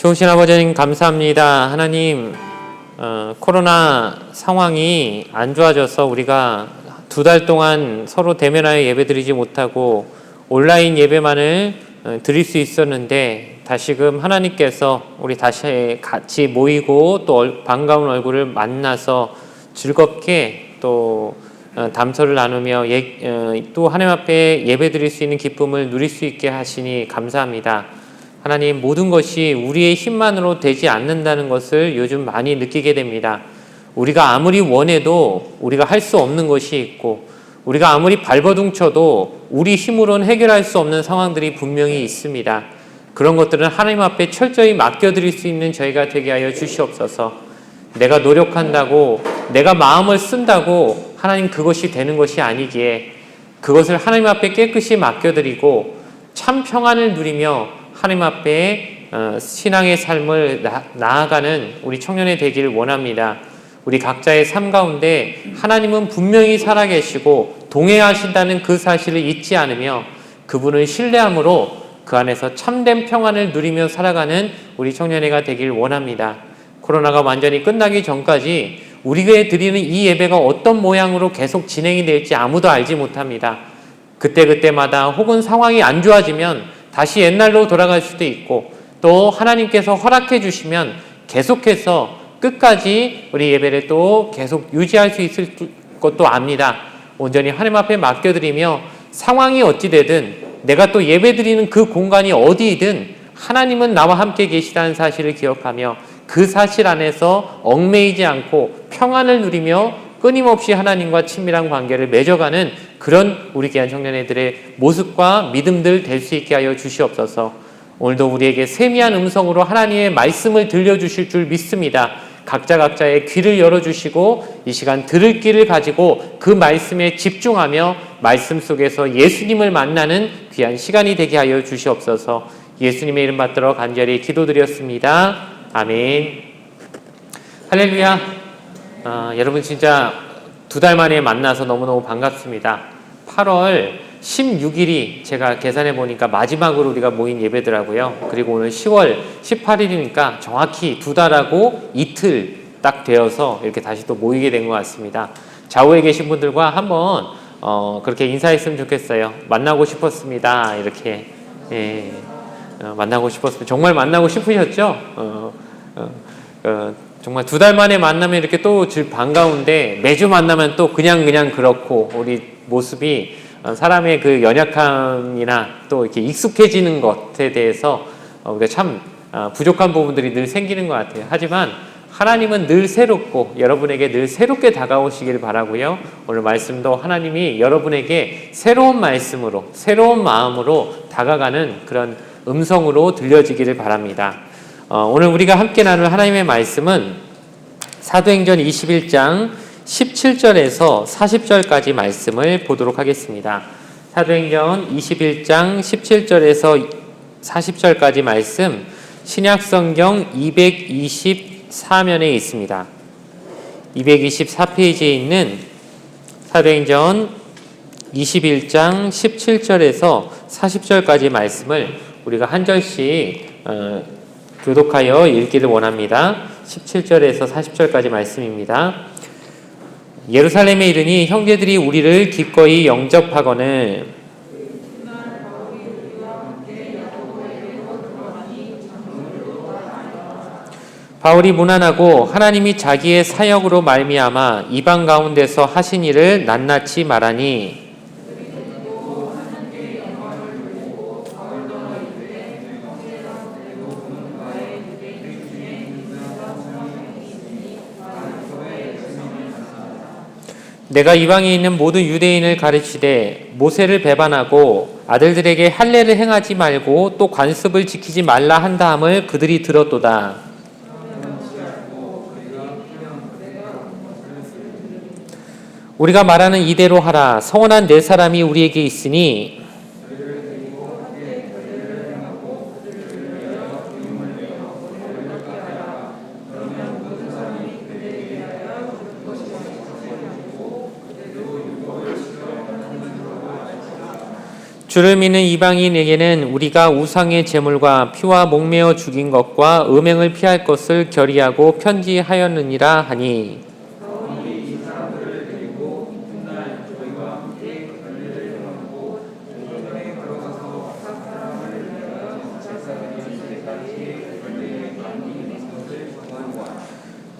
좋으신 아버지 하나님 감사합니다. 하나님, 코로나 상황이 안 좋아져서 우리가 2달 동안 서로 대면하여 예배드리지 못하고 온라인 예배만을 드릴 수 있었는데, 다시금 하나님께서 우리 다시 같이 모이고 또 반가운 얼굴을 만나서 즐겁게 또 담소를 나누며 또 하나님 앞에 예배드릴 수 있는 기쁨을 누릴 수 있게 하시니 감사합니다. 하나님, 모든 것이 우리의 힘만으로 되지 않는다는 것을 요즘 많이 느끼게 됩니다. 우리가 아무리 원해도 우리가 할 수 없는 것이 있고, 우리가 아무리 발버둥쳐도 우리 힘으로는 해결할 수 없는 상황들이 분명히 있습니다. 그런 것들은 하나님 앞에 철저히 맡겨드릴 수 있는 저희가 되게 하여 주시옵소서. 내가 노력한다고, 내가 마음을 쓴다고 하나님 그것이 되는 것이 아니기에 그것을 하나님 앞에 깨끗이 맡겨드리고 참 평안을 누리며 하나님 앞에 신앙의 삶을 나아가는 우리 청년이 되기를 원합니다. 우리 각자의 삶 가운데 하나님은 분명히 살아계시고 동행하신다는 그 사실을 잊지 않으며 그분을 신뢰함으로 그 안에서 참된 평안을 누리며 살아가는 우리 청년회가 되기를 원합니다. 코로나가 완전히 끝나기 전까지 우리 교회에 드리는 이 예배가 어떤 모양으로 계속 진행이 될지 아무도 알지 못합니다. 그때마다 혹은 상황이 안 좋아지면 다시 옛날로 돌아갈 수도 있고, 또 하나님께서 허락해 주시면 계속해서 끝까지 우리 예배를 또 계속 유지할 수 있을 것도 압니다. 온전히 하나님 앞에 맡겨드리며 상황이 어찌되든 내가 또 예배드리는 그 공간이 어디이든 하나님은 나와 함께 계시다는 사실을 기억하며 그 사실 안에서 얽매이지 않고 평안을 누리며 끊임없이 하나님과 친밀한 관계를 맺어가는 그런 우리 귀한 청년애들의 모습과 믿음들 될 수 있게 하여 주시옵소서. 오늘도 우리에게 세미한 음성으로 하나님의 말씀을 들려주실 줄 믿습니다. 각자의 귀를 열어주시고 이 시간 들을 귀를 가지고 그 말씀에 집중하며 말씀 속에서 예수님을 만나는 귀한 시간이 되게 하여 주시옵소서. 예수님의 이름 받들어 간절히 기도드렸습니다. 아멘. 할렐루야. 여러분 진짜 2달 만에 만나서 너무너무 반갑습니다. 8월 16일이 제가 계산해 보니까 마지막으로 우리가 모인 예배더라고요. 그리고 오늘 10월 18일이니까 정확히 2달하고 이틀 딱 되어서 이렇게 다시 또 모이게 된 것 같습니다. 좌우에 계신 분들과 한번 그렇게 인사했으면 좋겠어요. 만나고 싶었습니다. 이렇게 만나고 싶었습니다. 정말 만나고 싶으셨죠? 정말 2달 만에 만나면 이렇게 또 반가운데 매주 만나면 또 그냥 그렇고 우리 모습이 사람의 그 연약함이나 또 이렇게 익숙해지는 것에 대해서 우리가 참 부족한 부분들이 늘 생기는 것 같아요. 하지만 하나님은 늘 새롭고 여러분에게 늘 새롭게 다가오시길 바라고요. 오늘 말씀도 하나님이 여러분에게 새로운 말씀으로 새로운 마음으로 다가가는 그런 음성으로 들려지기를 바랍니다. 오늘 우리가 함께 나눌 하나님의 말씀은 사도행전 21장 17절에서 40절까지 말씀을 보도록 하겠습니다. 사도행전 21장 17절에서 40절까지 말씀, 신약성경 224면에 있습니다. 224페이지에 있는 사도행전 21장 17절에서 40절까지 말씀을 우리가 한 절씩 교독하여 읽기를 원합니다. 17절에서 40절까지 말씀입니다. 예루살렘에 이르니 형제들이 우리를 기꺼이 영접하거늘 바울이 무난하고 하나님이 자기의 사역으로 말미암아 이방 가운데서 하신 일을 낱낱이 말하니 내가 이방에 있는 모든 유대인을 가르치되 모세를 배반하고 아들들에게 할례를 행하지 말고 또 관습을 지키지 말라 한다함을 그들이 들었도다. 우리가 말하는 이대로 하라. 서원한 4사람이 우리에게 있으니 주를 믿는 이방인에게는 우리가 우상의 제물과 피와 목매어 죽인 것과 음행을 피할 것을 결의하고 편지하였느니라 하니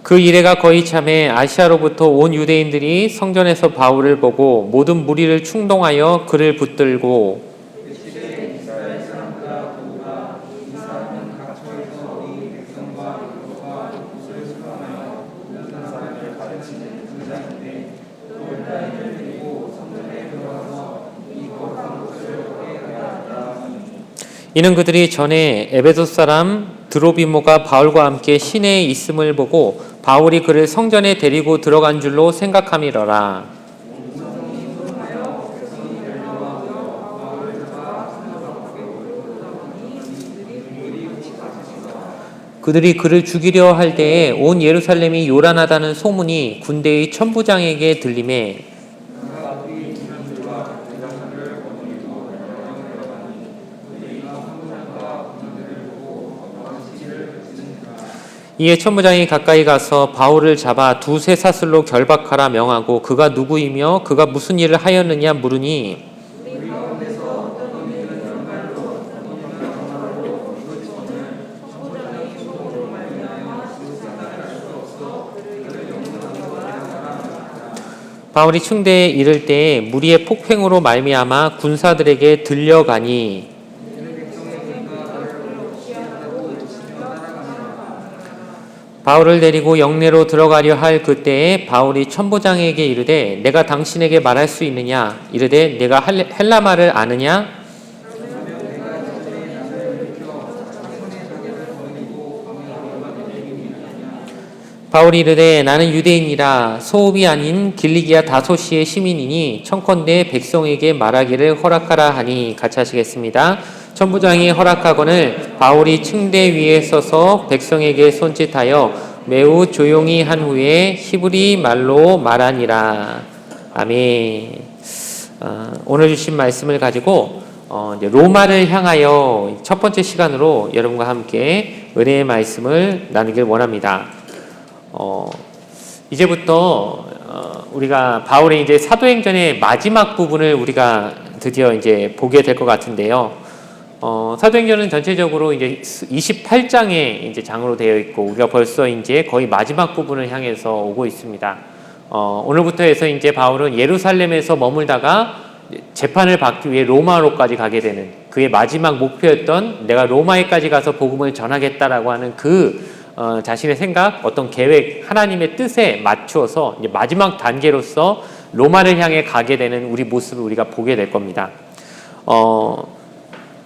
그 이래가 거의 참에 아시아로부터 온 유대인들이 성전에서 바울을 보고 모든 무리를 충동하여 그를 붙들고 이는 그들이 전에 에베소 사람 드로비모가 바울과 함께 시내에 있음을 보고 바울이 그를 성전에 데리고 들어간 줄로 생각함이러라. 그들이 그를 죽이려 할 때에 온 예루살렘이 요란하다는 소문이 군대의 천부장에게 들리매 이에 천부장이 가까이 가서 바울을 잡아 두세 사슬로 결박하라 명하고 그가 누구이며 그가 무슨 일을 하였느냐 물으니 바울이 층대에 이를 때에 무리의 폭행으로 말미암아 군사들에게 들려가니 바울을 데리고 영내로 들어가려 할 그때에 바울이 천부장에게 이르되 내가 당신에게 말할 수 있느냐 이르되 내가 헬라말을 아느냐 바울이 이르되 나는 유대인이라 소읍이 아닌 길리기아 다소시의 시민이니 청컨대 백성에게 말하기를 허락하라 하니 같이 하시겠습니다. 천부장이 허락하거늘 바울이 층대 위에 서서 백성에게 손짓하여 매우 조용히 한 후에 히브리 말로 말하니라. 아멘. 오늘 주신 말씀을 가지고 이제 로마를 향하여 첫 번째 시간으로 여러분과 함께 은혜의 말씀을 나누길 원합니다. 이제부터 우리가 바울의 이제 사도행전의 마지막 부분을 우리가 드디어 이제 보게 될 것 같은데요. 사도행전은 전체적으로 이제 28장의 이제 장으로 되어 있고 우리가 벌써 이제 거의 마지막 부분을 향해서 오고 있습니다. 오늘부터 해서 이제 바울은 예루살렘에서 머물다가 재판을 받기 위해 로마로까지 가게 되는 그의 마지막 목표였던 내가 로마에까지 가서 복음을 전하겠다라고 하는 그 자신의 생각, 어떤 계획, 하나님의 뜻에 맞추어서 이제 마지막 단계로서 로마를 향해 가게 되는 우리 모습을 우리가 보게 될 겁니다.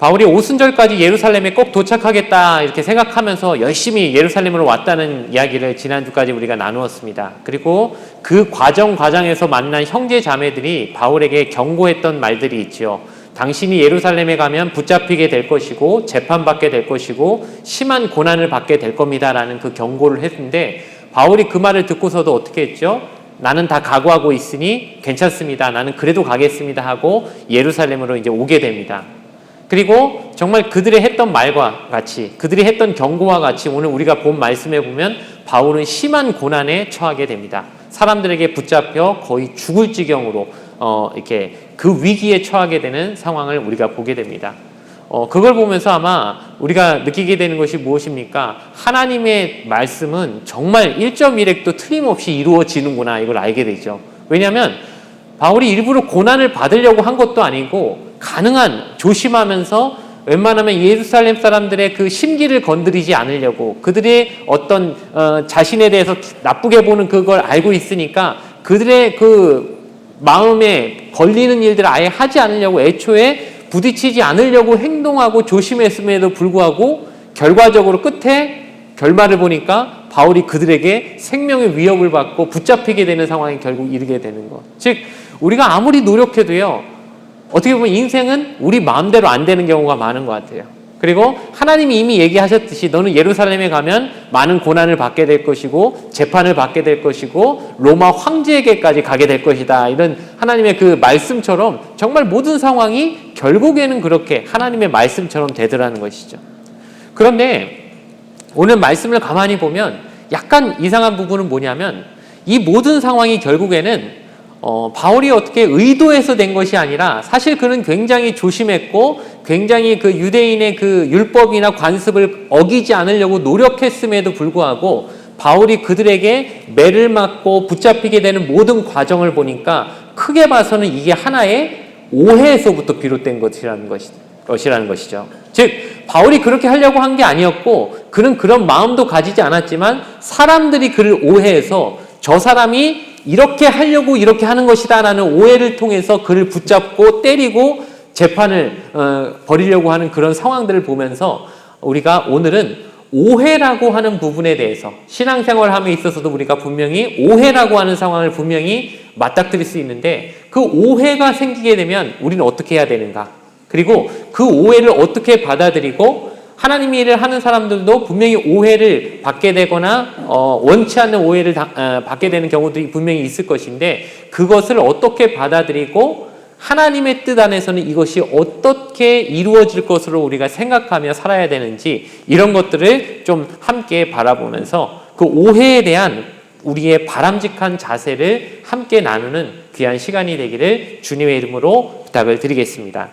바울이 오순절까지 예루살렘에 꼭 도착하겠다 이렇게 생각하면서 열심히 예루살렘으로 왔다는 이야기를 지난주까지 우리가 나누었습니다. 그리고 그 과정에서 만난 형제 자매들이 바울에게 경고했던 말들이 있죠. 당신이 예루살렘에 가면 붙잡히게 될 것이고 재판받게 될 것이고 심한 고난을 받게 될 겁니다라는 그 경고를 했는데 바울이 그 말을 듣고서도 어떻게 했죠? 나는 다 각오하고 있으니 괜찮습니다. 나는 그래도 가겠습니다 하고 예루살렘으로 이제 오게 됩니다. 그리고 정말 그들이 했던 말과 같이 그들이 했던 경고와 같이 오늘 우리가 본 말씀에 보면 바울은 심한 고난에 처하게 됩니다. 사람들에게 붙잡혀 거의 죽을 지경으로 이렇게 그 위기에 처하게 되는 상황을 우리가 보게 됩니다. 그걸 보면서 아마 우리가 느끼게 되는 것이 무엇입니까? 하나님의 말씀은 정말 1.1획도 틀림없이 이루어지는구나 이걸 알게 되죠. 왜냐하면 바울이 일부러 고난을 받으려고 한 것도 아니고 가능한 조심하면서 웬만하면 예루살렘 사람들의 그 심기를 건드리지 않으려고 그들의 어떤 자신에 대해서 나쁘게 보는 그걸 알고 있으니까 그들의 그 마음에 걸리는 일들을 아예 하지 않으려고 애초에 부딪히지 않으려고 행동하고 조심했음에도 불구하고 결과적으로 끝에 결말을 보니까 바울이 그들에게 생명의 위협을 받고 붙잡히게 되는 상황에 결국 이르게 되는 것. 즉 우리가 아무리 노력해도요 어떻게 보면 인생은 우리 마음대로 안 되는 경우가 많은 것 같아요. 그리고 하나님이 이미 얘기하셨듯이 너는 예루살렘에 가면 많은 고난을 받게 될 것이고 재판을 받게 될 것이고 로마 황제에게까지 가게 될 것이다. 이런 하나님의 그 말씀처럼 정말 모든 상황이 결국에는 그렇게 하나님의 말씀처럼 되더라는 것이죠. 그런데 오늘 말씀을 가만히 보면 약간 이상한 부분은 뭐냐면 이 모든 상황이 결국에는 바울이 어떻게 의도해서 된 것이 아니라 사실 그는 굉장히 조심했고 굉장히 그 유대인의 그 율법이나 관습을 어기지 않으려고 노력했음에도 불구하고 바울이 그들에게 매를 맞고 붙잡히게 되는 모든 과정을 보니까 크게 봐서는 이게 하나의 오해에서부터 비롯된 것이라는 것이죠. 즉 바울이 그렇게 하려고 한 게 아니었고 그는 그런 마음도 가지지 않았지만 사람들이 그를 오해해서 저 사람이 이렇게 하려고 이렇게 하는 것이다 라는 오해를 통해서 그를 붙잡고 때리고 재판을 벌이려고 하는 그런 상황들을 보면서 우리가 오늘은 오해라고 하는 부분에 대해서 신앙생활함에 있어서도 우리가 분명히 오해라고 하는 상황을 분명히 맞닥뜨릴 수 있는데 그 오해가 생기게 되면 우리는 어떻게 해야 되는가, 그리고 그 오해를 어떻게 받아들이고 하나님의 일을 하는 사람들도 분명히 오해를 받게 되거나 원치 않는 오해를 받게 되는 경우들이 분명히 있을 것인데 그것을 어떻게 받아들이고 하나님의 뜻 안에서는 이것이 어떻게 이루어질 것으로 우리가 생각하며 살아야 되는지 이런 것들을 좀 함께 바라보면서 그 오해에 대한 우리의 바람직한 자세를 함께 나누는 귀한 시간이 되기를 주님의 이름으로 부탁을 드리겠습니다.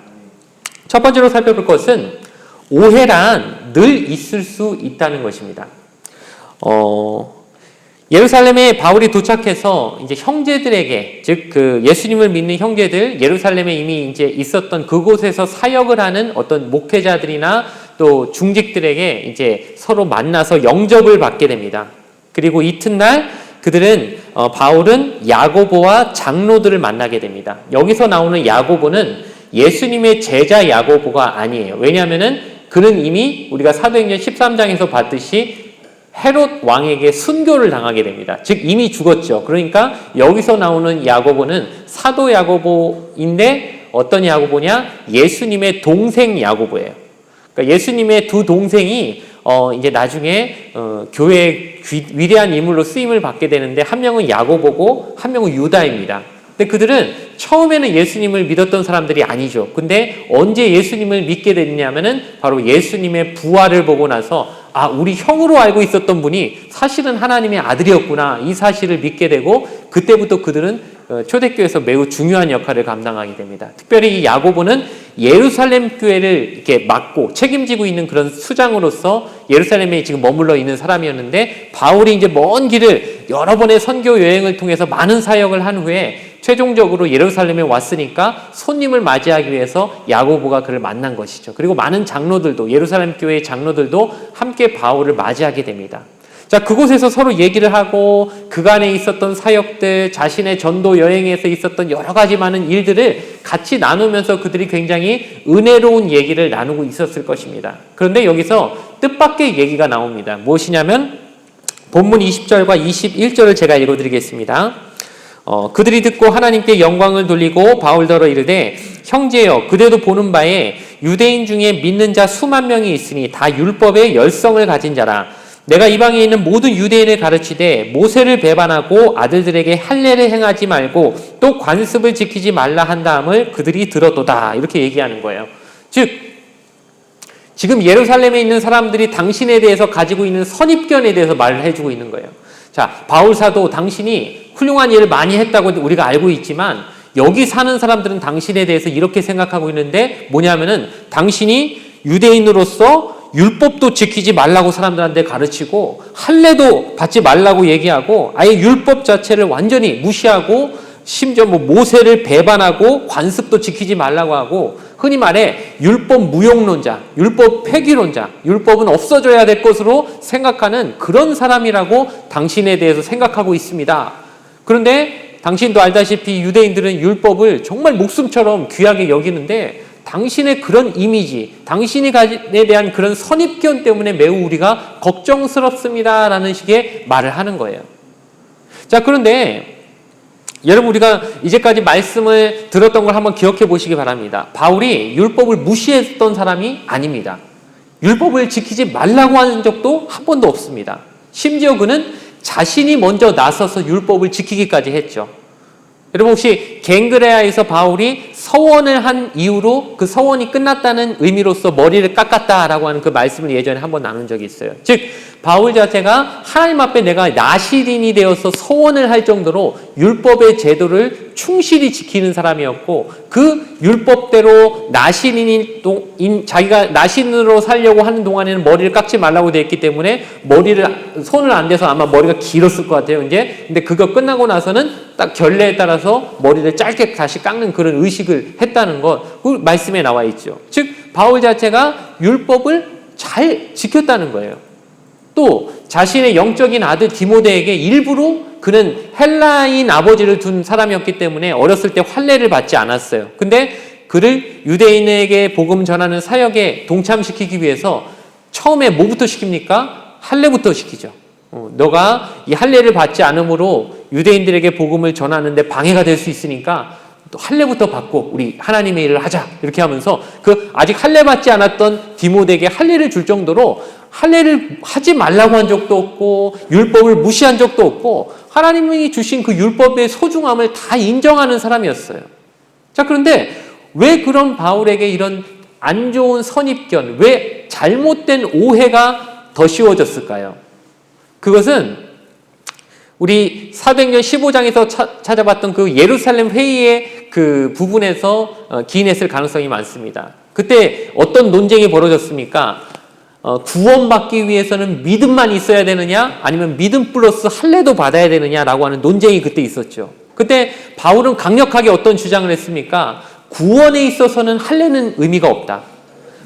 첫 번째로 살펴볼 것은 오해란 늘 있을 수 있다는 것입니다. 예루살렘에 바울이 도착해서 이제 형제들에게, 즉 그 예수님을 믿는 형제들, 예루살렘에 이미 이제 있었던 그곳에서 사역을 하는 어떤 목회자들이나 또 중직들에게 이제 서로 만나서 영접을 받게 됩니다. 그리고 이튿날 그들은 바울은 야고보와 장로들을 만나게 됩니다. 여기서 나오는 야고보는 예수님의 제자 야고보가 아니에요. 왜냐하면은 그는 이미 우리가 사도행전 13장에서 봤듯이 헤롯 왕에게 순교를 당하게 됩니다. 즉 이미 죽었죠. 그러니까 여기서 나오는 야고보는 사도 야고보인데 어떤 야고보냐? 예수님의 동생 야고보예요. 그러니까 예수님의 두 동생이 이제 나중에 교회의 위대한 인물로 쓰임을 받게 되는데 한 명은 야고보고 한 명은 유다입니다. 근데 그들은 처음에는 예수님을 믿었던 사람들이 아니죠. 근데 언제 예수님을 믿게 됐냐면은 바로 예수님의 부활을 보고 나서 아, 우리 형으로 알고 있었던 분이 사실은 하나님의 아들이었구나, 이 사실을 믿게 되고 그때부터 그들은 초대교회에서 매우 중요한 역할을 감당하게 됩니다. 특별히 이 야고보는 예루살렘 교회를 이렇게 맡고 책임지고 있는 그런 수장으로서 예루살렘에 지금 머물러 있는 사람이었는데 바울이 이제 먼 길을 여러 번의 선교 여행을 통해서 많은 사역을 한 후에 최종적으로 예루살렘에 왔으니까 손님을 맞이하기 위해서 야고보가 그를 만난 것이죠. 그리고 많은 장로들도, 예루살렘 교회의 장로들도 함께 바울을 맞이하게 됩니다. 자, 그곳에서 서로 얘기를 하고 그간에 있었던 사역들, 자신의 전도 여행에서 있었던 여러 가지 많은 일들을 같이 나누면서 그들이 굉장히 은혜로운 얘기를 나누고 있었을 것입니다. 그런데 여기서 뜻밖의 얘기가 나옵니다. 무엇이냐면 본문 20절과 21절을 제가 읽어드리겠습니다. 그들이 듣고 하나님께 영광을 돌리고 바울더러 이르되 형제여, 그대도 보는 바에 유대인 중에 믿는 자 수만 명이 있으니 다 율법의 열성을 가진 자라. 내가 이방에 있는 모든 유대인을 가르치되 모세를 배반하고 아들들에게 할례를 행하지 말고 또 관습을 지키지 말라 한 다음을 그들이 들었도다. 이렇게 얘기하는 거예요. 즉 지금 예루살렘에 있는 사람들이 당신에 대해서 가지고 있는 선입견에 대해서 말을 해주고 있는 거예요. 자, 바울 사도 당신이 훌륭한 일을 많이 했다고 우리가 알고 있지만 여기 사는 사람들은 당신에 대해서 이렇게 생각하고 있는데 뭐냐면은 당신이 유대인으로서 율법도 지키지 말라고 사람들한테 가르치고 할례도 받지 말라고 얘기하고 아예 율법 자체를 완전히 무시하고 심지어 모세를 배반하고 관습도 지키지 말라고 하고 흔히 말해 율법 무용론자, 율법 폐기론자, 율법은 없어져야 될 것으로 생각하는 그런 사람이라고 당신에 대해서 생각하고 있습니다. 그런데 당신도 알다시피 유대인들은 율법을 정말 목숨처럼 귀하게 여기는데 당신의 그런 이미지, 당신에 대한 그런 선입견 때문에 매우 우리가 걱정스럽습니다라는 식의 말을 하는 거예요. 자, 그런데 여러분 우리가 이제까지 말씀을 들었던 걸 한번 기억해 보시기 바랍니다. 바울이 율법을 무시했던 사람이 아닙니다. 율법을 지키지 말라고 하는 적도 한 번도 없습니다. 심지어 그는 자신이 먼저 나서서 율법을 지키기까지 했죠. 여러분 혹시 갱그레아에서 바울이 서원을 한 이후로 그 서원이 끝났다는 의미로서 머리를 깎았다라고 하는 그 말씀을 예전에 한번 나눈 적이 있어요. 즉 바울 자체가 하나님 앞에 내가 나시린이 되어서 서원을 할 정도로 율법의 제도를 충실히 지키는 사람이었고 그 율법대로 나시린인 자기가 나신으로 살려고 하는 동안에는 머리를 깎지 말라고 되어 있기 때문에 손을 안 대서 아마 머리가 길었을 것 같아요. 이제 근데 그거 끝나고 나서는 딱 결례에 따라서 머리를 짧게 다시 깎는 그런 의식을 했다는 것, 그 말씀에 나와 있죠. 즉 바울 자체가 율법을 잘 지켰다는 거예요. 또 자신의 영적인 아들 디모데에게 일부러 그는 헬라인 아버지를 둔 사람이었기 때문에 어렸을 때 환례를 받지 않았어요. 근데 그를 유대인에게 복음 전하는 사역에 동참시키기 위해서 처음에 뭐부터 시킵니까? 할례부터 시키죠. 너가 이 할례를 받지 않으므로 유대인들에게 복음을 전하는데 방해가 될 수 있으니까 또 할례부터 받고 우리 하나님의 일을 하자 이렇게 하면서 그 아직 할례 받지 않았던 디모데에게 할례를 줄 정도로 할례를 하지 말라고 한 적도 없고 율법을 무시한 적도 없고 하나님이 주신 그 율법의 소중함을 다 인정하는 사람이었어요. 자, 그런데 왜 그런 바울에게 이런 안 좋은 선입견, 왜 잘못된 오해가 더 씌워졌을까요? 그것은 우리 사도행전 15장에서 찾아봤던 그 예루살렘 회의의 그 부분에서 기인했을 가능성이 많습니다. 그때 어떤 논쟁이 벌어졌습니까? 구원받기 위해서는 믿음만 있어야 되느냐 아니면 믿음 플러스 할례도 받아야 되느냐라고 하는 논쟁이 그때 있었죠. 그때 바울은 강력하게 어떤 주장을 했습니까? 구원에 있어서는 할례는 의미가 없다.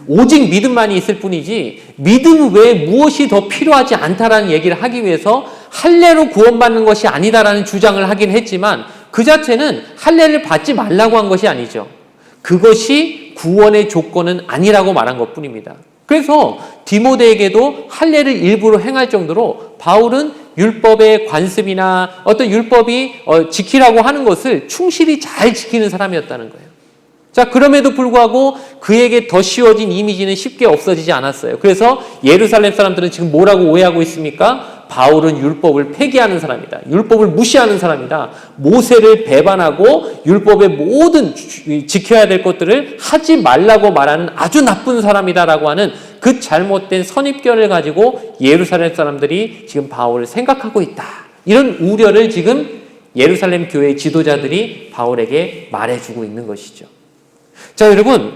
오직 믿음만이 있을 뿐이지 믿음 외에 무엇이 더 필요하지 않다라는 얘기를 하기 위해서 할례로 구원받는 것이 아니다라는 주장을 하긴 했지만 그 자체는 할례를 받지 말라고 한 것이 아니죠. 그것이 구원의 조건은 아니라고 말한 것뿐입니다. 그래서 디모데에게도 할례를 일부러 행할 정도로 바울은 율법의 관습이나 어떤 율법이 지키라고 하는 것을 충실히 잘 지키는 사람이었다는 거예요. 자, 그럼에도 불구하고 그에게 더 씌워진 이미지는 쉽게 없어지지 않았어요. 그래서 예루살렘 사람들은 지금 뭐라고 오해하고 있습니까? 바울은 율법을 폐기하는 사람이다. 율법을 무시하는 사람이다. 모세를 배반하고 율법의 모든 지켜야 될 것들을 하지 말라고 말하는 아주 나쁜 사람이다라고 하는 그 잘못된 선입견을 가지고 예루살렘 사람들이 지금 바울을 생각하고 있다. 이런 우려를 지금 예루살렘 교회 지도자들이 바울에게 말해주고 있는 것이죠. 자, 여러분,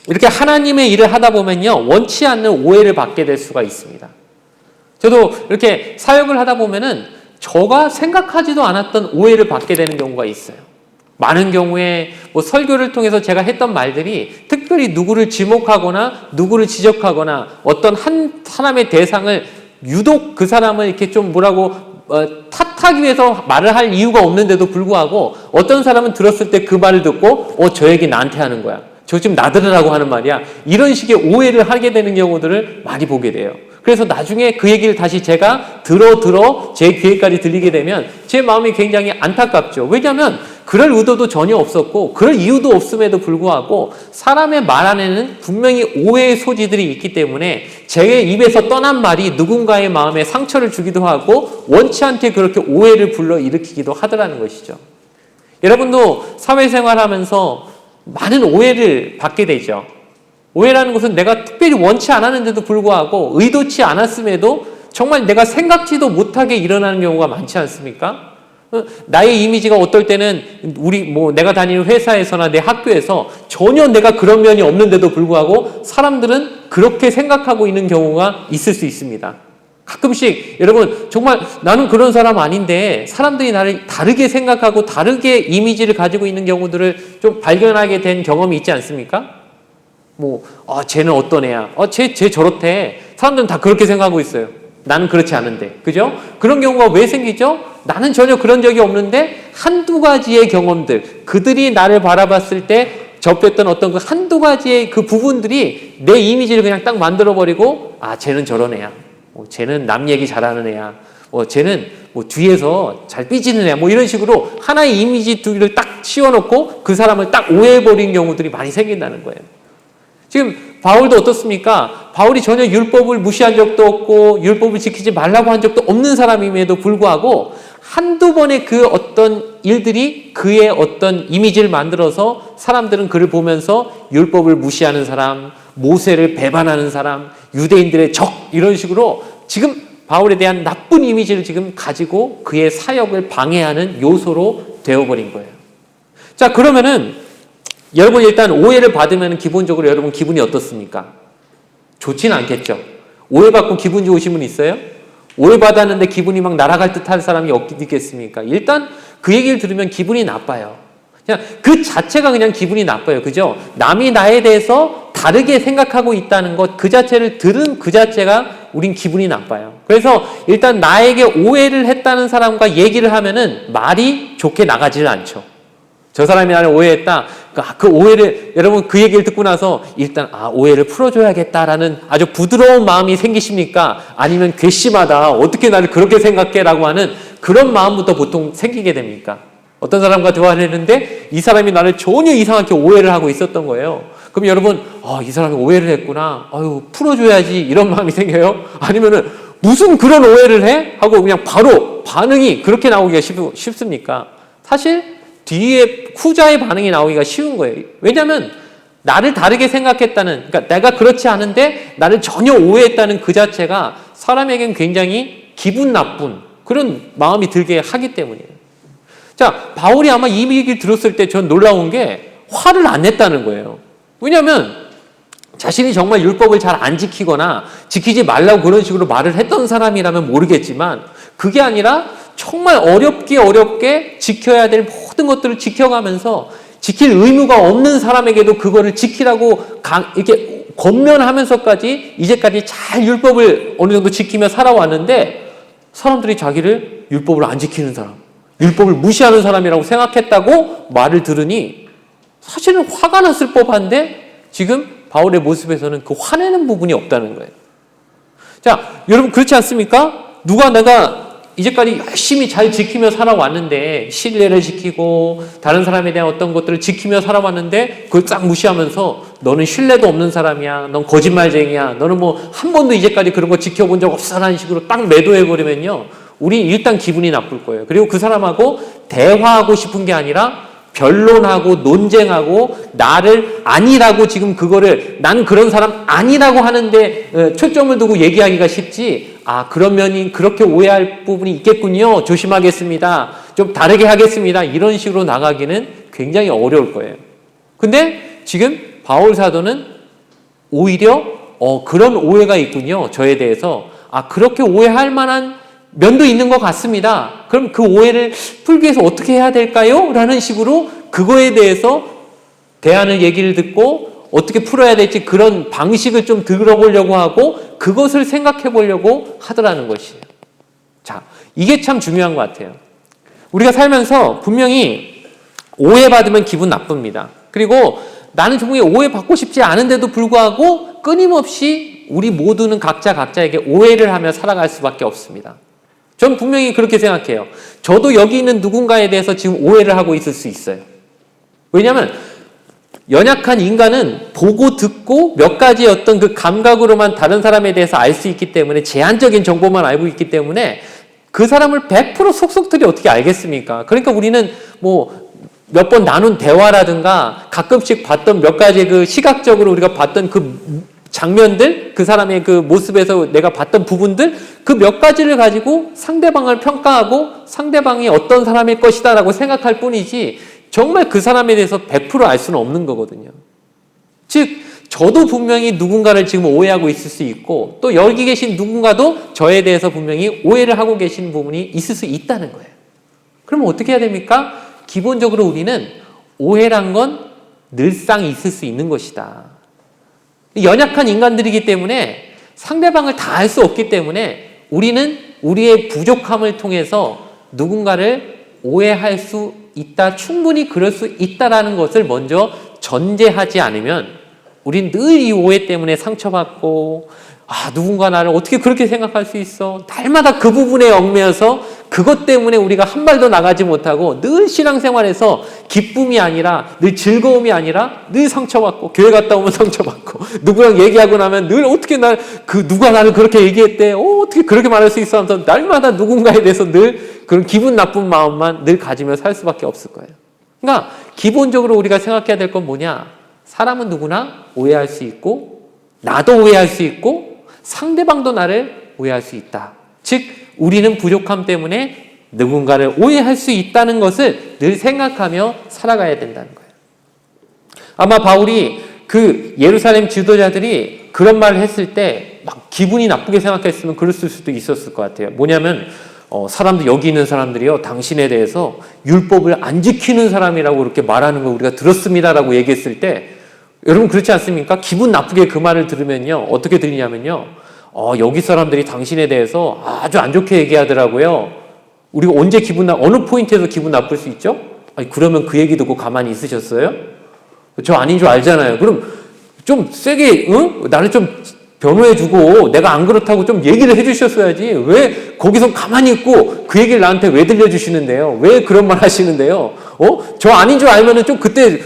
이렇게 하나님의 일을 하다 보면요, 원치 않는 오해를 받게 될 수가 있습니다. 저도 이렇게 사역을 하다 보면은 저가 생각하지도 않았던 오해를 받게 되는 경우가 있어요. 많은 경우에 뭐 설교를 통해서 제가 했던 말들이 특별히 누구를 지목하거나 누구를 지적하거나 어떤 한 사람의 대상을 유독 그 사람을 이렇게 좀 탓하기 위해서 말을 할 이유가 없는데도 불구하고 어떤 사람은 들었을 때 그 말을 듣고 저 얘기 나한테 하는 거야. 저 지금 나 들으라고 하는 말이야. 이런 식의 오해를 하게 되는 경우들을 많이 보게 돼요. 그래서 나중에 그 얘기를 다시 제가 들어 제 귀에까지 들리게 되면 제 마음이 굉장히 안타깝죠. 왜냐하면 그럴 의도도 전혀 없었고 그럴 이유도 없음에도 불구하고 사람의 말 안에는 분명히 오해의 소지들이 있기 때문에 제 입에서 떠난 말이 누군가의 마음에 상처를 주기도 하고 원치 않게 그렇게 오해를 불러일으키기도 하더라는 것이죠. 여러분도 사회생활하면서 많은 오해를 받게 되죠. 오해라는 것은 내가 특별히 원치 않았는데도 불구하고 의도치 않았음에도 정말 내가 생각지도 못하게 일어나는 경우가 많지 않습니까? 나의 이미지가 어떨 때는 내가 다니는 회사에서나 내 학교에서 전혀 내가 그런 면이 없는데도 불구하고 사람들은 그렇게 생각하고 있는 경우가 있을 수 있습니다. 가끔씩 여러분 정말 나는 그런 사람 아닌데 사람들이 나를 다르게 생각하고 다르게 이미지를 가지고 있는 경우들을 좀 발견하게 된 경험이 있지 않습니까? 쟤는 어떤 애야? 쟤 저렇대. 사람들은 다 그렇게 생각하고 있어요. 나는 그렇지 않은데. 그죠? 그런 경우가 왜 생기죠? 나는 전혀 그런 적이 없는데 한두 가지의 경험들, 그들이 나를 바라봤을 때 접했던 어떤 그 한두 가지의 그 부분들이 내 이미지를 그냥 딱 만들어버리고 쟤는 저런 애야. 쟤는 남 얘기 잘하는 애야. 쟤는 뒤에서 잘 삐지는 애야. 이런 식으로 하나의 이미지 둘을 딱 씌워놓고 그 사람을 딱 오해해버린 경우들이 많이 생긴다는 거예요. 지금 바울도 어떻습니까? 바울이 전혀 율법을 무시한 적도 없고 율법을 지키지 말라고 한 적도 없는 사람임에도 불구하고 한두 번의 그 어떤 일들이 그의 어떤 이미지를 만들어서 사람들은 그를 보면서 율법을 무시하는 사람, 모세를 배반하는 사람, 유대인들의 적 이런 식으로 지금 바울에 대한 나쁜 이미지를 지금 가지고 그의 사역을 방해하는 요소로 되어버린 거예요. 자, 그러면은 여러분 일단 오해를 받으면 기본적으로 여러분 기분이 어떻습니까? 좋지는 않겠죠. 오해받고 기분 좋으신 분 있어요? 오해받았는데 기분이 막 날아갈 듯한 사람이 있겠습니까? 일단 그 얘기를 들으면 기분이 나빠요. 그냥 그 자체가 그냥 기분이 나빠요. 그죠? 남이 나에 대해서 다르게 생각하고 있다는 것 그 자체를 들은 그 자체가 우린 기분이 나빠요. 그래서 일단 나에게 오해를 했다는 사람과 얘기를 하면은 말이 좋게 나가지를 않죠. 저 사람이 나를 오해했다. 그 오해를 여러분 그 얘기를 듣고 나서 일단 오해를 풀어줘야겠다라는 아주 부드러운 마음이 생기십니까? 아니면 괘씸하다. 어떻게 나를 그렇게 생각해라고 하는 그런 마음부터 보통 생기게 됩니까? 어떤 사람과 대화를 했는데 이 사람이 나를 전혀 이상하게 오해를 하고 있었던 거예요. 그럼 여러분 이 사람이 오해를 했구나. 풀어줘야지 이런 마음이 생겨요? 아니면은 무슨 그런 오해를 해? 하고 그냥 바로 반응이 그렇게 나오기가 쉽습니까? 사실 뒤에 후자의 반응이 나오기가 쉬운 거예요. 왜냐하면 나를 다르게 생각했다는, 그러니까 내가 그렇지 않은데 나를 전혀 오해했다는 그 자체가 사람에겐 굉장히 기분 나쁜 그런 마음이 들게 하기 때문이에요. 자, 바울이 아마 이 얘기를 들었을 때 전 놀라운 게 화를 안 냈다는 거예요. 왜냐하면 자신이 정말 율법을 잘 안 지키거나 지키지 말라고 그런 식으로 말을 했던 사람이라면 모르겠지만 그게 아니라 정말 어렵게 지켜야 될 모든 것들을 지켜가면서 지킬 의무가 없는 사람에게도 그거를 지키라고 이렇게 권면하면서까지 이제까지 잘 율법을 어느 정도 지키며 살아왔는데 사람들이 자기를 율법을 안 지키는 사람, 율법을 무시하는 사람이라고 생각했다고 말을 들으니 사실은 화가 났을 법한데 지금 바울의 모습에서는 그 화내는 부분이 없다는 거예요. 자, 여러분 그렇지 않습니까? 내가 이제까지 열심히 잘 지키며 살아왔는데 신뢰를 지키고 다른 사람에 대한 어떤 것들을 지키며 살아왔는데 그걸 싹 무시하면서 너는 신뢰도 없는 사람이야. 넌 거짓말쟁이야. 너는 한 번도 이제까지 그런 거 지켜본 적 없어 라는 식으로 딱 매도해버리면요. 우리 일단 기분이 나쁠 거예요. 그리고 그 사람하고 대화하고 싶은 게 아니라 변론하고 논쟁하고 나를 아니라고 지금 그거를 난 그런 사람 아니라고 하는데 초점을 두고 얘기하기가 쉽지 그런 면이 그렇게 오해할 부분이 있겠군요. 조심하겠습니다. 좀 다르게 하겠습니다. 이런 식으로 나가기는 굉장히 어려울 거예요. 근데 지금 바울 사도는 오히려 그런 오해가 있군요. 저에 대해서 그렇게 오해할 만한 면도 있는 것 같습니다. 그럼 그 오해를 풀기 위해서 어떻게 해야 될까요? 라는 식으로 그거에 대해서 대하는 얘기를 듣고 어떻게 풀어야 될지 그런 방식을 좀 들어보려고 하고 그것을 생각해 보려고 하더라는 것이에요. 자, 이게 참 중요한 것 같아요. 우리가 살면서 분명히 오해받으면 기분 나쁩니다. 그리고 나는 정말 오해받고 싶지 않은데도 불구하고 끊임없이 우리 모두는 각자에게 오해를 하며 살아갈 수밖에 없습니다. 전 분명히 그렇게 생각해요. 저도 여기 있는 누군가에 대해서 지금 오해를 하고 있을 수 있어요. 왜냐하면 연약한 인간은 보고 듣고 몇 가지의 어떤 그 감각으로만 다른 사람에 대해서 알 수 있기 때문에 제한적인 정보만 알고 있기 때문에 그 사람을 100% 속속들이 어떻게 알겠습니까? 그러니까 우리는 몇 번 나눈 대화라든가 가끔씩 봤던 몇 가지 그 시각적으로 우리가 봤던 그 장면들, 그 사람의 그 모습에서 내가 봤던 부분들, 그 몇 가지를 가지고 상대방을 평가하고 상대방이 어떤 사람일 것이다 라고 생각할 뿐이지 정말 그 사람에 대해서 100% 알 수는 없는 거거든요. 즉, 저도 분명히 누군가를 지금 오해하고 있을 수 있고 또 여기 계신 누군가도 저에 대해서 분명히 오해를 하고 계신 부분이 있을 수 있다는 거예요. 그러면 어떻게 해야 됩니까? 기본적으로 우리는 오해란 건 늘상 있을 수 있는 것이다. 연약한 인간들이기 때문에 상대방을 다 알 수 없기 때문에 우리는 우리의 부족함을 통해서 누군가를 오해할 수 있다, 충분히 그럴 수 있다라는 것을 먼저 전제하지 않으면 우린 늘 이 오해 때문에 상처받고 누군가 나를 어떻게 그렇게 생각할 수 있어? 날마다 그 부분에 얽매여서 그 그것 때문에 우리가 한 발도 나가지 못하고 늘 신앙생활에서 기쁨이 아니라 늘 즐거움이 아니라 늘 상처받고 교회 갔다 오면 상처받고 누구랑 얘기하고 나면 늘 어떻게 누가 나를 그렇게 얘기했대 어떻게 그렇게 말할 수 있어 하면서 날마다 누군가에 대해서 늘 그런 기분 나쁜 마음만 늘 가지며 살 수밖에 없을 거예요. 그러니까 기본적으로 우리가 생각해야 될 건 뭐냐, 사람은 누구나 오해할 수 있고 나도 오해할 수 있고 상대방도 나를 오해할 수 있다. 즉 우리는 부족함 때문에 누군가를 오해할 수 있다는 것을 늘 생각하며 살아가야 된다는 거예요. 아마 바울이 그 예루살렘 지도자들이 그런 말을 했을 때 막 기분이 나쁘게 생각했으면 그랬을 수도 있었을 것 같아요. 뭐냐면 사람들, 여기 있는 사람들이요, 당신에 대해서 율법을 안 지키는 사람이라고 그렇게 말하는 걸 우리가 들었습니다라고 얘기했을 때, 여러분 그렇지 않습니까? 기분 나쁘게 그 말을 들으면요 어떻게 들리냐면요, 여기 사람들이 당신에 대해서 아주 안 좋게 얘기하더라고요. 우리가 언제 어느 포인트에서 기분 나쁠 수 있죠? 아니, 그러면 그 얘기 듣고 가만히 있으셨어요? 저 아닌 줄 알잖아요. 그럼 좀 세게, 나를 좀 변호해주고 내가 안 그렇다고 좀 얘기를 해주셨어야지. 왜 거기서 가만히 있고 그 얘기를 나한테 왜 들려주시는데요? 왜 그런 말 하시는데요? 저 아닌 줄 알면은 좀 그때,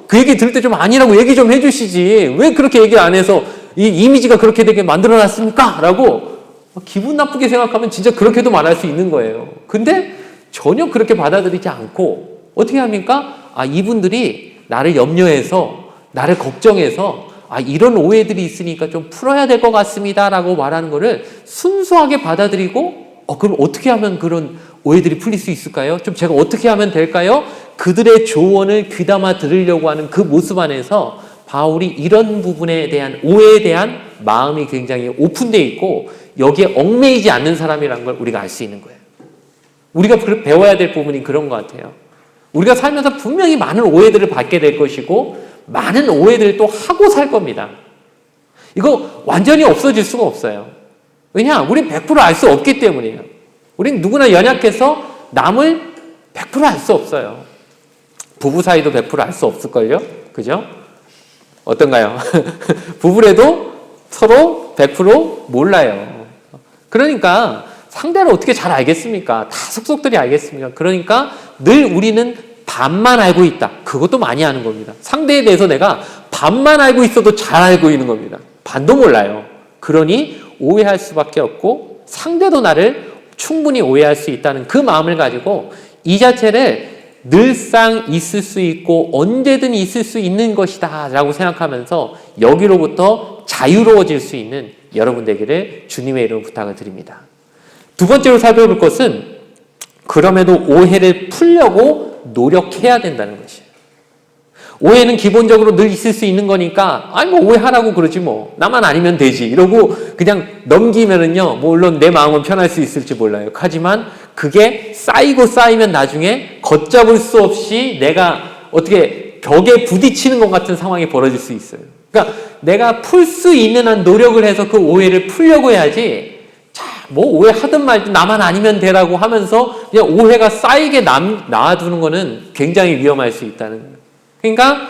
그 얘기 들을 때 좀 아니라고 얘기 좀 해주시지. 왜 그렇게 얘기를 안 해서 이 이미지가 그렇게 되게 만들어놨습니까? 라고 기분 나쁘게 생각하면 진짜 그렇게도 말할 수 있는 거예요. 근데 전혀 그렇게 받아들이지 않고 어떻게 합니까? 이분들이 나를 염려해서, 나를 걱정해서 이런 오해들이 있으니까 좀 풀어야 될 것 같습니다 라고 말하는 거를 순수하게 받아들이고 그럼 어떻게 하면 그런 오해들이 풀릴 수 있을까요? 좀 제가 어떻게 하면 될까요? 그들의 조언을 귀담아 들으려고 하는 그 모습 안에서 바울이 이런 부분에 대한 오해에 대한 마음이 굉장히 오픈되어 있고 여기에 얽매이지 않는 사람이라는 걸 우리가 알 수 있는 거예요. 우리가 배워야 될 부분이 그런 것 같아요. 우리가 살면서 분명히 많은 오해들을 받게 될 것이고 많은 오해들을 또 하고 살 겁니다. 이거 완전히 없어질 수가 없어요. 왜냐? 우린 100% 알 수 없기 때문이에요. 우린 누구나 연약해서 남을 100% 알 수 없어요. 부부 사이도 100% 알 수 없을걸요? 그죠? 어떤가요? 부부래도 서로 100% 몰라요. 그러니까 상대를 어떻게 잘 알겠습니까? 다 속속들이 알겠습니까? 그러니까 늘 우리는 반만 알고 있다. 그것도 많이 아는 겁니다. 상대에 대해서 내가 반만 알고 있어도 잘 알고 있는 겁니다. 반도 몰라요. 그러니 오해할 수밖에 없고 상대도 나를 충분히 오해할 수 있다는 그 마음을 가지고 이 자체를 늘상 있을 수 있고 언제든 있을 수 있는 것이다 라고 생각하면서 여기로부터 자유로워질 수 있는 여러분 되기를 주님의 이름으로 부탁을 드립니다. 두 번째로 살펴볼 것은 그럼에도 오해를 풀려고 노력해야 된다는 것이에요. 오해는 기본적으로 늘 있을 수 있는 거니까 오해하라고 그러지 뭐 나만 아니면 되지 이러고 그냥 넘기면은요 물론 내 마음은 편할 수 있을지 몰라요. 하지만 그게 쌓이고 쌓이면 나중에 걷잡을 수 없이 내가 어떻게 벽에 부딪히는 것 같은 상황이 벌어질 수 있어요. 그러니까 내가 풀 수 있는 한 노력을 해서 그 오해를 풀려고 해야지 뭐 오해하든 말든 나만 아니면 되라고 하면서 그냥 오해가 쌓이게 놔두는 거는 굉장히 위험할 수 있다는 거예요. 그러니까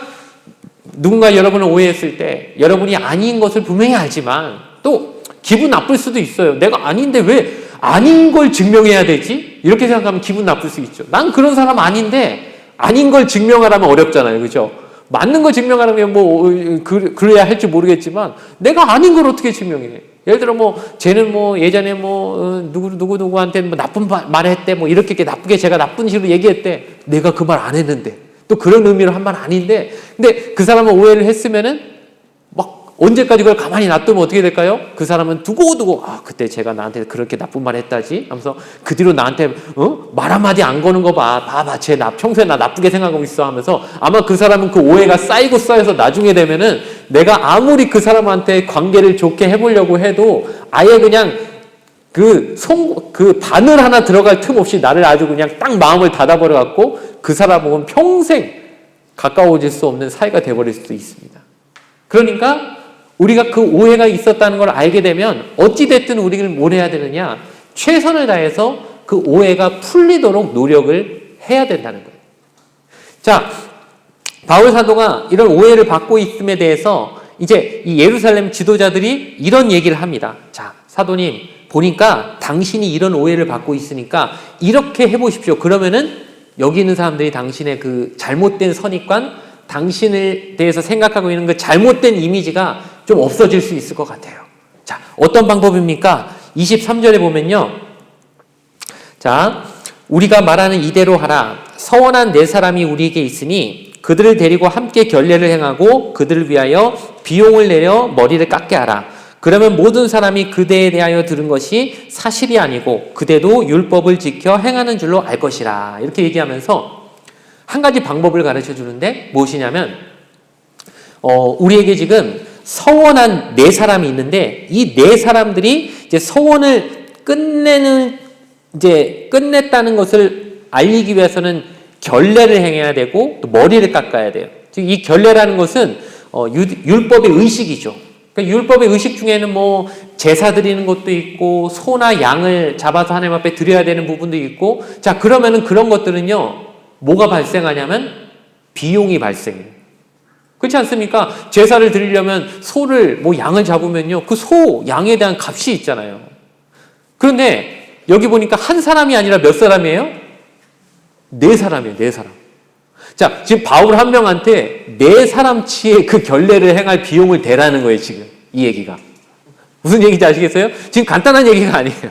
누군가 여러분을 오해했을 때 여러분이 아닌 것을 분명히 알지만 또 기분 나쁠 수도 있어요. 내가 아닌데 왜 아닌 걸 증명해야 되지? 이렇게 생각하면 기분 나쁠 수 있죠. 난 그런 사람 아닌데 아닌 걸 증명하라면 어렵잖아요. 그죠? 맞는 걸 증명하려면 그래야 할지 모르겠지만 내가 아닌 걸 어떻게 증명해? 예를 들어 쟤는 예전에 누구한테 나쁜 말 했대 이렇게 나쁘게 제가 나쁜 식으로 얘기했대. 내가 그 말 안 했는데 또 그런 의미로 한 말 아닌데 근데 그 사람은 오해를 했으면은 언제까지 그걸 가만히 놔두면 어떻게 될까요? 그 사람은 두고두고 그때 제가 나한테 그렇게 나쁜 말 했다지 하면서 그 뒤로 나한테 말 한마디 안 거는 거 봐봐 쟤 평소에 나 나쁘게 생각하고 있어 하면서 아마 그 사람은 그 오해가 쌓이고 쌓여서 나중에 되면은 내가 아무리 그 사람한테 관계를 좋게 해보려고 해도 아예 그냥 그 바늘 하나 들어갈 틈 없이 나를 아주 그냥 딱 마음을 닫아버려 갖고 그 사람하고는 평생 가까워질 수 없는 사이가 돼버릴 수도 있습니다. 그러니까 우리가 그 오해가 있었다는 걸 알게 되면 어찌됐든 우리는 뭘 해야 되느냐? 최선을 다해서 그 오해가 풀리도록 노력을 해야 된다는 거예요. 자, 바울 사도가 이런 오해를 받고 있음에 대해서 이제 이 예루살렘 지도자들이 이런 얘기를 합니다. 자, 사도님, 보니까 당신이 이런 오해를 받고 있으니까 이렇게 해보십시오. 그러면은 여기 있는 사람들이 당신의 그 잘못된 선입관, 당신에 대해서 생각하고 있는 그 잘못된 이미지가 좀 없어질 수 있을 것 같아요. 자, 어떤 방법입니까? 23절에 보면요. 자, 우리가 말하는 이대로 하라. 서원한 네 사람이 우리에게 있으니 그들을 데리고 함께 결례를 행하고 그들을 위하여 비용을 내려 머리를 깎게 하라. 그러면 모든 사람이 그대에 대하여 들은 것이 사실이 아니고 그대도 율법을 지켜 행하는 줄로 알 것이라. 이렇게 얘기하면서 한 가지 방법을 가르쳐 주는데 무엇이냐면 우리에게 지금 서원한 네 사람이 있는데 이 네 사람들이 이제 서원을 끝냈다는 것을 알리기 위해서는 결례를 행해야 되고 또 머리를 깎아야 돼요. 즉 이 결례라는 것은 율법의 의식이죠. 그러니까 율법의 의식 중에는 뭐 제사 드리는 것도 있고 소나 양을 잡아서 하나님 앞에 드려야 되는 부분도 있고, 자 그러면은 그런 것들은요 뭐가 발생하냐면 비용이 발생해요. 그렇지 않습니까? 제사를 드리려면 소를 뭐 양을 잡으면요 그 소 양에 대한 값이 있잖아요. 그런데 여기 보니까 한 사람이 아니라 몇 사람이에요? 네 사람이에요. 네 사람. 자, 지금 바울 한 명한테 네 사람치의 그 결례를 행할 비용을 대라는 거예요, 지금. 이 얘기가. 무슨 얘기인지 아시겠어요? 지금 간단한 얘기가 아니에요.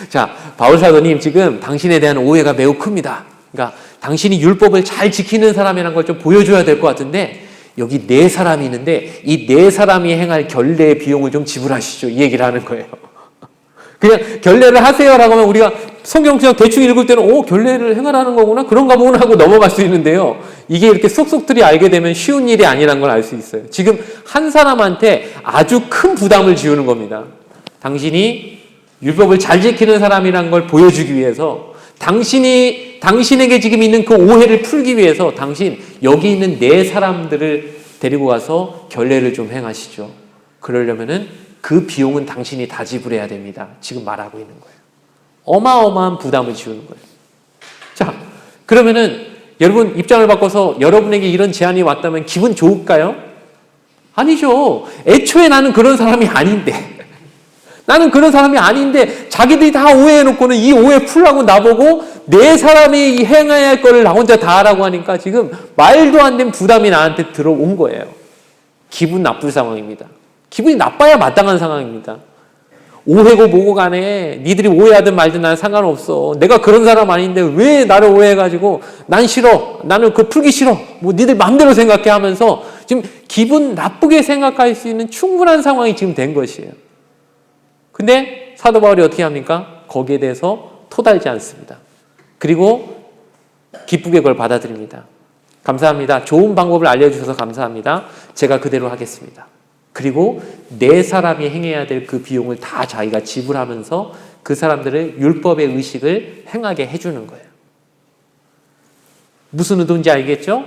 자, 바울 사도님, 지금 당신에 대한 오해가 매우 큽니다. 그러니까 당신이 율법을 잘 지키는 사람이라는 걸 좀 보여줘야 될 것 같은데, 여기 네 사람이 있는데, 이 네 사람이 행할 결례의 비용을 좀 지불하시죠. 이 얘기를 하는 거예요. 그냥 결례를 하세요라고 하면 우리가 성경 그냥 대충 읽을 때는 결례를 행하라는 거구나 그런가 보구나 하고 넘어갈 수 있는데요. 이게 이렇게 쏙쏙들이 알게 되면 쉬운 일이 아니라는 걸 알 수 있어요. 지금 한 사람한테 아주 큰 부담을 지우는 겁니다. 당신이 율법을 잘 지키는 사람이라는 걸 보여주기 위해서 당신에게 지금 있는 그 오해를 풀기 위해서 여기 있는 네 사람들을 데리고 가서 결례를 좀 행하시죠. 그러려면은 그 비용은 당신이 다 지불해야 됩니다. 지금 말하고 있는 거예요. 어마어마한 부담을 지우는 거예요. 자, 그러면은 여러분 입장을 바꿔서 여러분에게 이런 제안이 왔다면 기분 좋을까요? 아니죠. 애초에 나는 그런 사람이 아닌데. 나는 그런 사람이 아닌데 자기들이 다 오해해놓고는 이 오해 풀라고 나보고 네 사람이 행해야 할 거를 나 혼자 다 하라고 하니까 지금 말도 안 되는 부담이 나한테 들어온 거예요. 기분 나쁠 상황입니다. 기분이 나빠야 마땅한 상황입니다. 오해고 뭐고 간에 니들이 오해하든 말든 나는 상관없어. 내가 그런 사람 아닌데 왜 나를 오해해가지고 난 싫어. 나는 그거 풀기 싫어. 뭐 니들 마음대로 생각해 하면서 지금 기분 나쁘게 생각할 수 있는 충분한 상황이 지금 된 것이에요. 근데 사도 바울이 어떻게 합니까? 거기에 대해서 토달지 않습니다. 그리고 기쁘게 그걸 받아들입니다. 감사합니다. 좋은 방법을 알려주셔서 감사합니다. 제가 그대로 하겠습니다. 그리고 네 사람이 행해야 될 그 비용을 다 자기가 지불하면서 그 사람들을 율법의 의식을 행하게 해주는 거예요. 무슨 의도인지 알겠죠?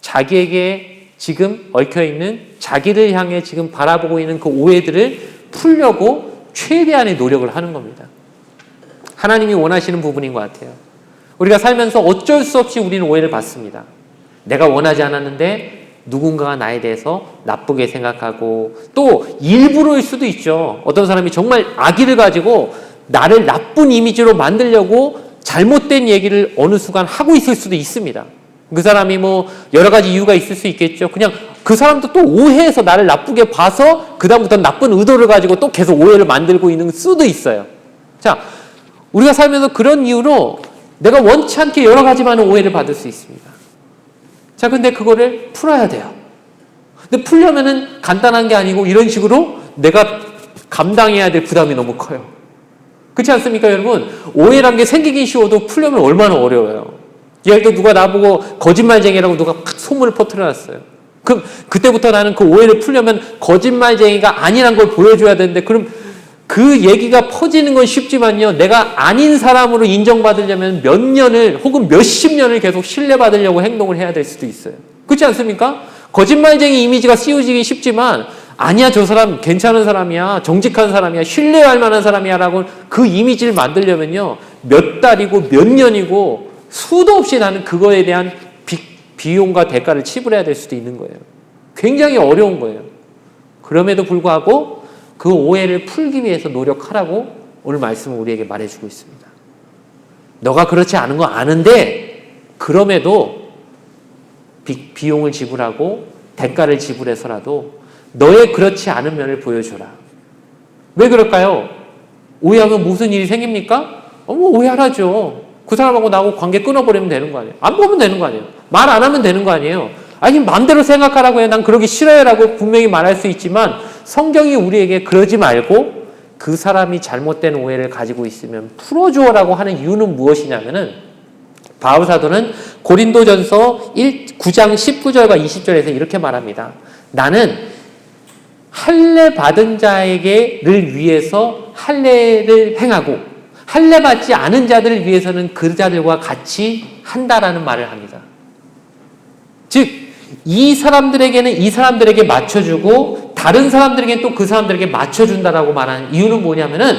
자기에게 지금 얽혀있는 자기를 향해 지금 바라보고 있는 그 오해들을 풀려고 최대한의 노력을 하는 겁니다. 하나님이 원하시는 부분인 것 같아요. 우리가 살면서 어쩔 수 없이 우리는 오해를 받습니다. 내가 원하지 않았는데 누군가가 나에 대해서 나쁘게 생각하고 또 일부러일 수도 있죠. 어떤 사람이 정말 악의를 가지고 나를 나쁜 이미지로 만들려고 잘못된 얘기를 어느 순간 하고 있을 수도 있습니다. 그 사람이 뭐 여러 가지 이유가 있을 수 있겠죠. 그냥 그 사람도 또 오해해서 나를 나쁘게 봐서 그다음부터 나쁜 의도를 가지고 또 계속 오해를 만들고 있는 수도 있어요. 자, 우리가 살면서 그런 이유로 내가 원치 않게 여러 가지 많은 오해를 받을 수 있습니다. 자, 근데 그거를 풀어야 돼요. 근데 풀려면은 간단한 게 아니고 이런 식으로 내가 감당해야 될 부담이 너무 커요. 그렇지 않습니까, 여러분? 오해란 게 생기긴 쉬워도 풀려면 얼마나 어려워요. 예를 들어 누가 나보고 거짓말쟁이라고 누가 팍 소문을 퍼뜨려놨어요. 그럼 그때부터 나는 그 오해를 풀려면 거짓말쟁이가 아니란 걸 보여줘야 되는데, 그럼 그 얘기가 퍼지는 건 쉽지만요, 내가 아닌 사람으로 인정받으려면 몇 년을 혹은 몇십 년을 계속 신뢰받으려고 행동을 해야 될 수도 있어요. 그렇지 않습니까? 거짓말쟁이 이미지가 씌워지긴 쉽지만 아니야, 저 사람 괜찮은 사람이야, 정직한 사람이야, 신뢰할 만한 사람이야 라고 그 이미지를 만들려면요 몇 달이고 몇 년이고 수도 없이 나는 그거에 대한 비용과 대가를 치불해야 될 수도 있는 거예요. 굉장히 어려운 거예요. 그럼에도 불구하고 그 오해를 풀기 위해서 노력하라고 오늘 말씀은 우리에게 말해주고 있습니다. 너가 그렇지 않은 거 아는데 그럼에도 비용을 지불하고 대가를 지불해서라도 너의 그렇지 않은 면을 보여줘라. 왜 그럴까요? 오해하면 무슨 일이 생깁니까? 오해하라죠. 그 사람하고 나하고 관계 끊어버리면 되는 거 아니에요? 안 보면 되는 거 아니에요? 말 안 하면 되는 거 아니에요? 아니 마음대로 생각하라고 해. 난 그러기 싫어요 라고 분명히 말할 수 있지만 성경이 우리에게 그러지 말고 그 사람이 잘못된 오해를 가지고 있으면 풀어주어라고 하는 이유는 무엇이냐면은 바울 사도는 고린도전서 9장 19절과 20절에서 이렇게 말합니다. 나는 할례 받은 자에게를 위해서 할례를 행하고 할례 받지 않은 자들을 위해서는 그 자들과 같이 한다라는 말을 합니다. 즉 이 사람들에게는 이 사람들에게 맞춰주고 다른 사람들에게는 또 그 사람들에게 맞춰준다라고 말하는 이유는 뭐냐면은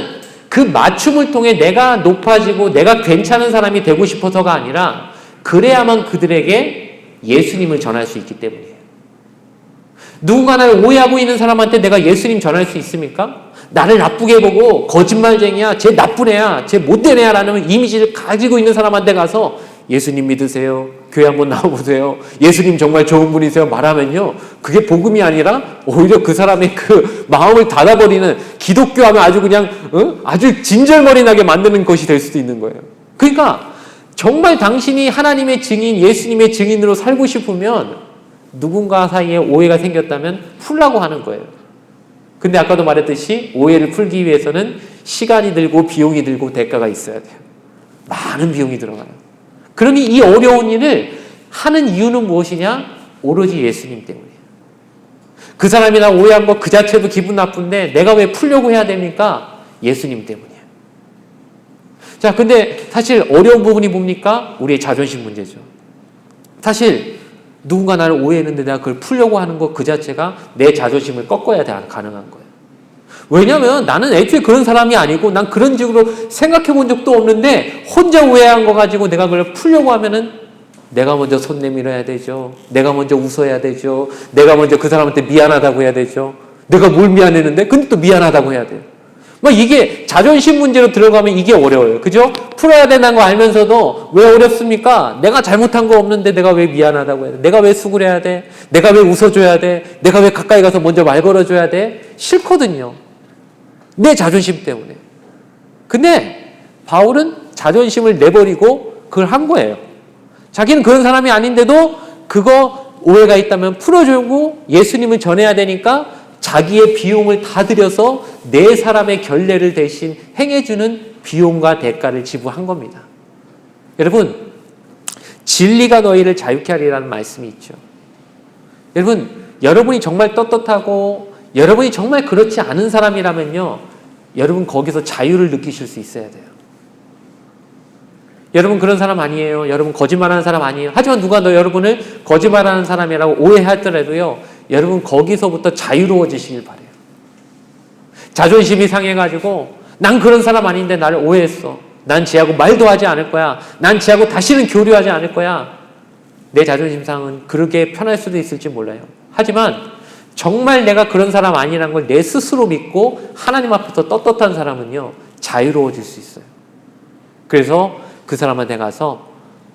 그 맞춤을 통해 내가 높아지고 내가 괜찮은 사람이 되고 싶어서가 아니라 그래야만 그들에게 예수님을 전할 수 있기 때문이에요. 누군가 나를 오해하고 있는 사람한테 내가 예수님 전할 수 있습니까? 나를 나쁘게 보고 거짓말쟁이야, 쟤 나쁜 애야, 쟤 못된 애야 라는 이미지를 가지고 있는 사람한테 가서 예수님 믿으세요, 교회 한번 나와보세요, 예수님 정말 좋은 분이세요 말하면요, 그게 복음이 아니라 오히려 그 사람의 그 마음을 닫아버리는, 기독교 하면 아주 그냥 아주 진절머리나게 만드는 것이 될 수도 있는 거예요. 그러니까 정말 당신이 하나님의 증인, 예수님의 증인으로 살고 싶으면 누군가 사이에 오해가 생겼다면 풀라고 하는 거예요. 근데 아까도 말했듯이 오해를 풀기 위해서는 시간이 들고 비용이 들고 대가가 있어야 돼요. 많은 비용이 들어가요. 그러니 이 어려운 일을 하는 이유는 무엇이냐? 오로지 예수님 때문이에요. 그 사람이 나 오해한 거 그 자체도 기분 나쁜데 내가 왜 풀려고 해야 됩니까? 예수님 때문이에요. 자, 근데 사실 어려운 부분이 뭡니까? 우리의 자존심 문제죠. 사실 누군가 나를 오해했는데 내가 그걸 풀려고 하는 것 그 자체가 내 자존심을 꺾어야 가능한 거예요. 왜냐면 나는 애초에 그런 사람이 아니고 난 그런 식으로 생각해 본 적도 없는데 혼자 오해한 거 가지고 내가 그걸 풀려고 하면은 내가 먼저 손 내밀어야 되죠. 내가 먼저 웃어야 되죠. 내가 먼저 그 사람한테 미안하다고 해야 되죠. 내가 뭘 미안했는데 근데 또 미안하다고 해야 돼요. 뭐 이게 자존심 문제로 들어가면 이게 어려워요. 그죠? 풀어야 된다는 거 알면서도 왜 어렵습니까? 내가 잘못한 거 없는데 내가 왜 미안하다고 해야 돼? 내가 왜 수그려야 돼? 내가 왜 웃어줘야 돼? 내가 왜 가까이 가서 먼저 말 걸어줘야 돼? 싫거든요. 내 자존심 때문에. 근데 바울은 자존심을 내버리고 그걸 한 거예요. 자기는 그런 사람이 아닌데도 그거 오해가 있다면 풀어주고 예수님을 전해야 되니까 자기의 비용을 다 들여서 네 사람의 결례를 대신 행해주는 비용과 대가를 지불한 겁니다. 여러분, 진리가 너희를 자유케 하리라는 말씀이 있죠. 여러분, 여러분이 정말 떳떳하고 여러분이 정말 그렇지 않은 사람이라면요, 여러분 거기서 자유를 느끼실 수 있어야 돼요. 여러분 그런 사람 아니에요. 여러분 거짓말하는 사람 아니에요. 하지만 누가 여러분을 거짓말하는 사람이라고 오해하더라도요, 여러분 거기서부터 자유로워지시길 바래요. 자존심이 상해가지고 난 그런 사람 아닌데 나를 오해했어. 난 쟤하고 말도 하지 않을 거야. 난 쟤하고 다시는 교류하지 않을 거야. 내 자존심 상은 그렇게 편할 수도 있을지 몰라요. 하지만 정말 내가 그런 사람 아니라는 걸 내 스스로 믿고 하나님 앞에서 떳떳한 사람은요, 자유로워질 수 있어요. 그래서 그 사람한테 가서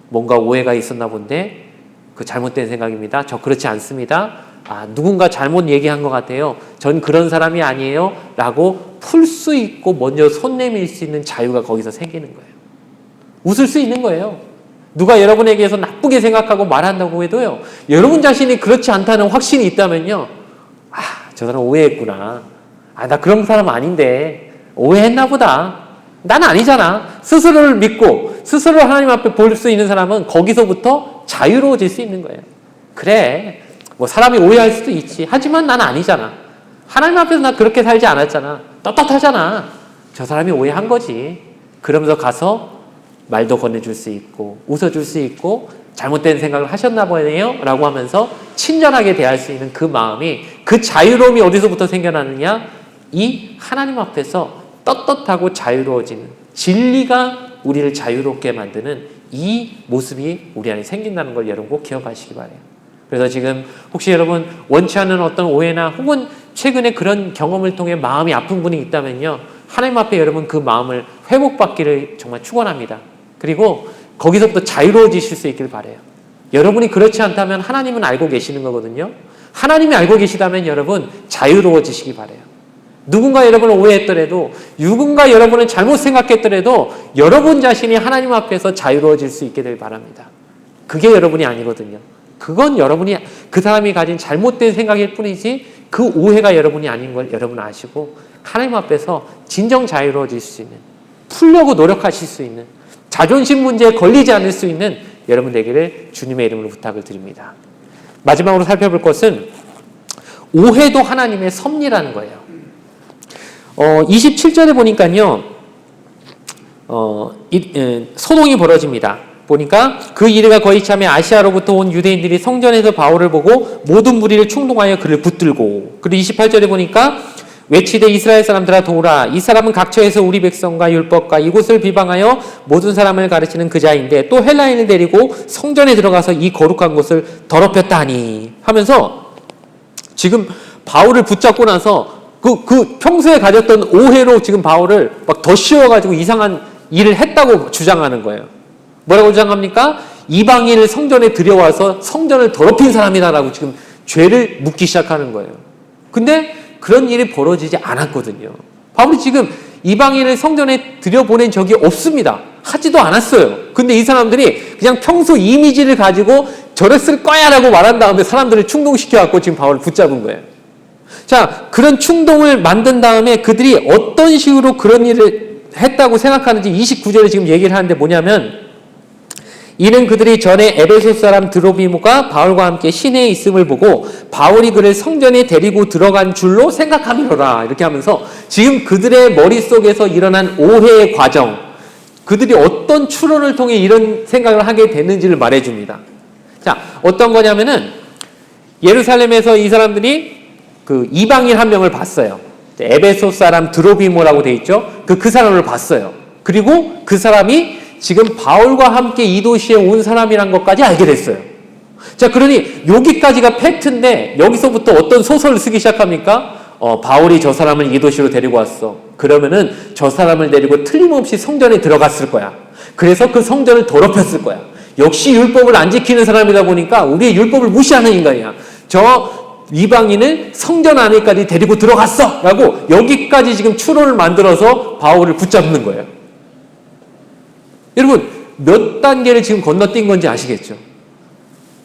뭔가 오해가 있었나 본데 그 잘못된 생각입니다. 저 그렇지 않습니다. 누군가 잘못 얘기한 것 같아요. 전 그런 사람이 아니에요. 라고 풀 수 있고 먼저 손 내밀 수 있는 자유가 거기서 생기는 거예요. 웃을 수 있는 거예요. 누가 여러분에게서 나쁘게 생각하고 말한다고 해도요, 여러분 자신이 그렇지 않다는 확신이 있다면요, 저 사람 오해했구나. 나 그런 사람 아닌데 오해했나 보다. 난 아니잖아. 스스로를 믿고 스스로 하나님 앞에 볼 수 있는 사람은 거기서부터 자유로워질 수 있는 거예요. 그래, 뭐 사람이 오해할 수도 있지. 하지만 난 아니잖아. 하나님 앞에서 나 그렇게 살지 않았잖아. 떳떳하잖아. 저 사람이 오해한 거지. 그러면서 가서 말도 건네줄 수 있고 웃어줄 수 있고 잘못된 생각을 하셨나 보네요 라고 하면서 친절하게 대할 수 있는 그 마음이, 그 자유로움이 어디서부터 생겨나느냐? 이 하나님 앞에서 떳떳하고 자유로워지는, 진리가 우리를 자유롭게 만드는 이 모습이 우리 안에 생긴다는 걸 여러분 꼭 기억하시기 바라요. 그래서 지금 혹시 여러분 원치 않는 어떤 오해나 혹은 최근에 그런 경험을 통해 마음이 아픈 분이 있다면요, 하나님 앞에 여러분 그 마음을 회복받기를 정말 축원합니다. 그리고 거기서부터 자유로워지실 수 있길 바라요. 여러분이 그렇지 않다면 하나님은 알고 계시는 거거든요. 하나님이 알고 계시다면 여러분 자유로워지시기 바라요. 누군가 여러분을 오해했더라도, 누군가 여러분을 잘못 생각했더라도 여러분 자신이 하나님 앞에서 자유로워질 수 있게 될 바랍니다. 그게 여러분이 아니거든요. 그건 여러분이, 그 사람이 가진 잘못된 생각일 뿐이지 그 오해가 여러분이 아닌 걸 여러분 아시고 하나님 앞에서 진정 자유로워질 수 있는, 풀려고 노력하실 수 있는, 자존심 문제에 걸리지 않을 수 있는 여러분 되기를 주님의 이름으로 부탁을 드립니다. 마지막으로 살펴볼 것은 오해도 하나님의 섭리라는 거예요. 27절에 보니까요, 소동이 벌어집니다. 보니까 그 일가 거의 참에 아시아로부터 온 유대인들이 성전에서 바울을 보고 모든 무리를 충동하여 그를 붙들고, 그리고 28절에 보니까 외치되 이스라엘 사람들아 도우라, 이 사람은 각처에서 우리 백성과 율법과 이곳을 비방하여 모든 사람을 가르치는 그 자인데 또 헬라인을 데리고 성전에 들어가서 이 거룩한 곳을 더럽혔다 하니 하면서, 지금 바울을 붙잡고 나서 그 평소에 가졌던 오해로 지금 바울을 막 더 씌워가지고 이상한 일을 했다고 주장하는 거예요. 뭐라고 주장합니까? 이방인을 성전에 들여와서 성전을 더럽힌 사람이다라고 지금 죄를 묻기 시작하는 거예요. 근데 그런 일이 벌어지지 않았거든요. 바울이 지금 이방인을 성전에 들여보낸 적이 없습니다. 하지도 않았어요. 근데 이 사람들이 그냥 평소 이미지를 가지고 저랬을 거야 라고 말한 다음에 사람들을 충동시켜갖고 지금 바울을 붙잡은 거예요. 자, 그런 충동을 만든 다음에 그들이 어떤 식으로 그런 일을 했다고 생각하는지 29절에 지금 얘기를 하는데 뭐냐면, 이는 그들이 전에 에베소 사람 드로비모가 바울과 함께 시내에 있음을 보고 바울이 그를 성전에 데리고 들어간 줄로 생각함이로라, 이렇게 하면서 지금 그들의 머릿속에서 일어난 오해의 과정, 그들이 어떤 추론을 통해 이런 생각을 하게 됐는지를 말해줍니다. 자, 어떤 거냐면은 예루살렘에서 이 사람들이 그 이방인 한 명을 봤어요. 에베소 사람 드로비모라고 돼 있죠. 그 사람을 봤어요. 그리고 그 사람이 지금 바울과 함께 이 도시에 온 사람이란 것까지 알게 됐어요. 자, 그러니 여기까지가 팩트인데 여기서부터 어떤 소설을 쓰기 시작합니까? 바울이 저 사람을 이 도시로 데리고 왔어. 그러면은 저 사람을 데리고 틀림없이 성전에 들어갔을 거야. 그래서 그 성전을 더럽혔을 거야. 역시 율법을 안 지키는 사람이다 보니까 우리의 율법을 무시하는 인간이야. 저 이방인을 성전 안에까지 데리고 들어갔어! 라고 여기까지 지금 추론을 만들어서 바울을 붙잡는 거예요. 여러분, 몇 단계를 지금 건너뛴 건지 아시겠죠?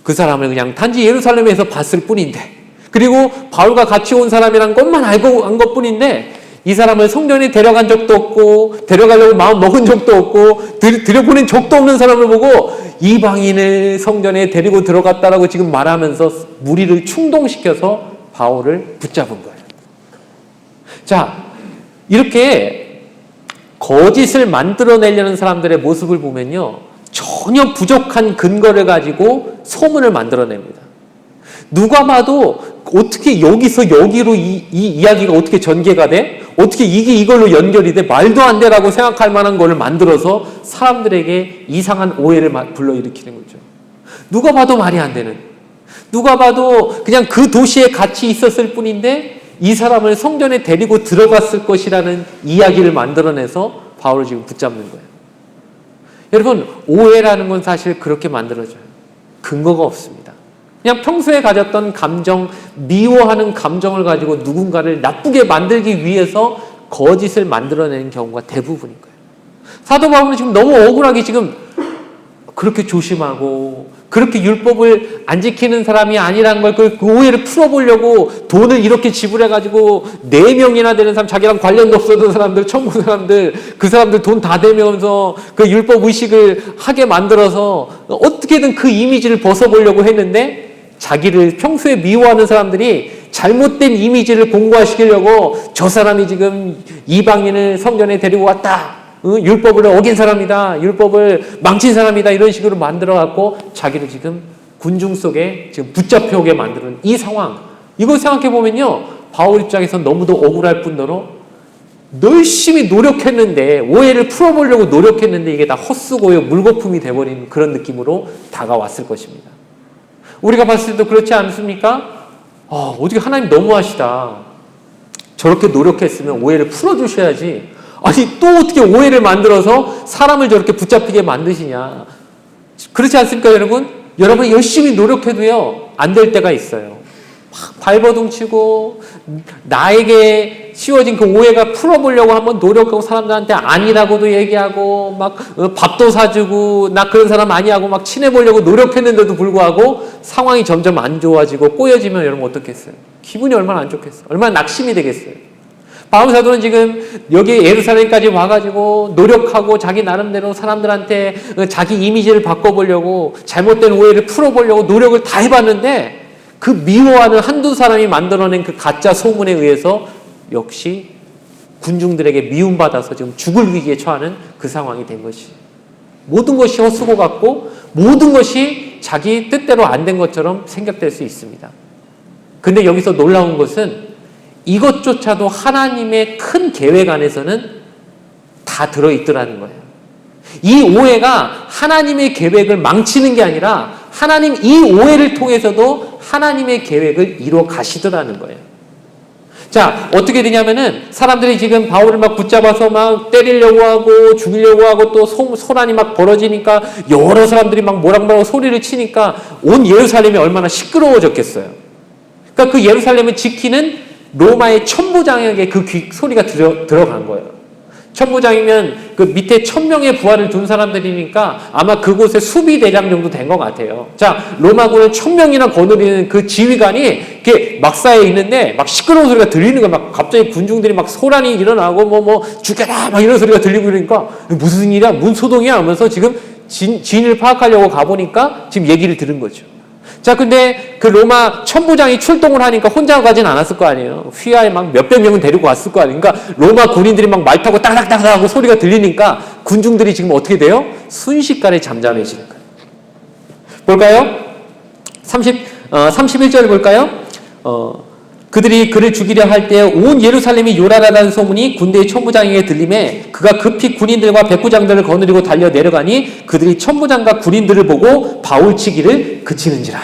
그 사람을 그냥 단지 예루살렘에서 봤을 뿐인데, 그리고 바울과 같이 온 사람이란 것만 알고 한 것 뿐인데, 이 사람을 성전에 데려간 적도 없고, 데려가려고 마음 먹은 적도 없고, 들여보낸 적도 없는 사람을 보고 이방인을 성전에 데리고 들어갔다라고 지금 말하면서 무리를 충동시켜서 바울을 붙잡은 거예요. 자, 이렇게 거짓을 만들어내려는 사람들의 모습을 보면요, 전혀 부족한 근거를 가지고 소문을 만들어냅니다. 누가 봐도 어떻게 여기서 여기로 이 이야기가 어떻게 전개가 돼? 어떻게 이게 이걸로 연결이 돼? 말도 안 되라고 생각할 만한 거를 만들어서 사람들에게 이상한 오해를 불러일으키는 거죠. 누가 봐도 말이 안 되는, 누가 봐도 그냥 그 도시에 같이 있었을 뿐인데 이 사람을 성전에 데리고 들어갔을 것이라는 이야기를 만들어내서 바울을 지금 붙잡는 거예요. 여러분, 오해라는 건 사실 그렇게 만들어져요. 근거가 없습니다. 그냥 평소에 가졌던 감정, 미워하는 감정을 가지고 누군가를 나쁘게 만들기 위해서 거짓을 만들어내는 경우가 대부분인 거예요. 사도 바울은 지금 너무 억울하게 지금 그렇게 조심하고 그렇게 율법을 안 지키는 사람이 아니라는 걸 그 오해를 풀어보려고 돈을 이렇게 지불해가지고 4명이나 되는 사람, 자기랑 관련도 없었던 사람들, 천국 사람들, 그 사람들 돈 다 대면서 그 율법 의식을 하게 만들어서 어떻게든 그 이미지를 벗어보려고 했는데, 자기를 평소에 미워하는 사람들이 잘못된 이미지를 공고화시키려고 저 사람이 지금 이방인을 성전에 데리고 왔다, 율법을 어긴 사람이다, 율법을 망친 사람이다, 이런 식으로 만들어갖고 자기를 지금 군중 속에 지금 붙잡혀오게 만드는 이 상황, 이거 생각해보면요, 바울 입장에서 너무도 억울할 뿐더러 열심히 노력했는데, 오해를 풀어보려고 노력했는데 이게 다 헛수고요, 물거품이 돼버린 그런 느낌으로 다가왔을 것입니다. 우리가 봤을 때도 그렇지 않습니까? 어떻게 하나님 너무하시다. 저렇게 노력했으면 오해를 풀어주셔야지. 아니 또 어떻게 오해를 만들어서 사람을 저렇게 붙잡히게 만드시냐. 그렇지 않습니까 여러분? 여러분이 열심히 노력해도요 안 될 때가 있어요. 막 발버둥 치고 나에게 씌워진 그 오해가 풀어보려고 한번 노력하고 사람들한테 아니라고도 얘기하고 막 밥도 사주고 나 그런 사람 아니하고 막 친해보려고 노력했는데도 불구하고 상황이 점점 안 좋아지고 꼬여지면 여러분 어떻겠어요? 기분이 얼마나 안 좋겠어요? 얼마나 낙심이 되겠어요? 바울 사도는 지금 여기 예루살렘까지 와가지고 노력하고 자기 나름대로 사람들한테 자기 이미지를 바꿔보려고 잘못된 오해를 풀어보려고 노력을 다 해봤는데 그 미워하는 한두 사람이 만들어낸 그 가짜 소문에 의해서 역시 군중들에게 미움받아서 지금 죽을 위기에 처하는 그 상황이 된 것이 모든 것이 헛수고 같고 모든 것이 자기 뜻대로 안 된 것처럼 생각될 수 있습니다. 근데 여기서 놀라운 것은 이것조차도 하나님의 큰 계획 안에서는 다 들어있더라는 거예요. 이 오해가 하나님의 계획을 망치는 게 아니라 하나님 이 오해를 통해서도 하나님의 계획을 이루어 가시더라는 거예요. 자, 어떻게 되냐면은 사람들이 지금 바울을 막 붙잡아서 막 때리려고 하고 죽이려고 하고 또 소란이 막 벌어지니까 여러 사람들이 막 모락모락 소리를 치니까 온 예루살렘이 얼마나 시끄러워졌겠어요. 그러니까 그 예루살렘을 지키는 로마의 천부장에게 그 소리가 들어간 거예요. 천부장이면 그 밑에 1000명의 부하를 둔 사람들이니까 아마 그곳에 수비대장 정도 된 것 같아요. 자, 로마군을 1000명이나 거느리는 그 지휘관이 이렇게 막사에 있는데 막 시끄러운 소리가 들리는 거야. 막 갑자기 군중들이 막 소란이 일어나고 죽여라 막 이런 소리가 들리고 그러니까 무슨 일이야? 뭔 소동이야? 하면서 지금 진을 파악하려고 가보니까 지금 얘기를 들은 거죠. 자, 근데 그 로마 천부장이 출동을 하니까 혼자 가진 않았을 거 아니에요. 휘하에 막 몇백 명은 데리고 왔을 거 아니에요. 그러니까 로마 군인들이 막 말 타고 따닥따닥 하고 소리가 들리니까 군중들이 지금 어떻게 돼요? 순식간에 잠잠해지는 거예요. 볼까요? 31절 볼까요? 그들이 그를 죽이려 할 때 온 예루살렘이 요란하다는 소문이 군대의 천부장에게 들림에 그가 급히 군인들과 백부장들을 거느리고 달려 내려가니 그들이 천부장과 군인들을 보고 바울치기를 그치는지라.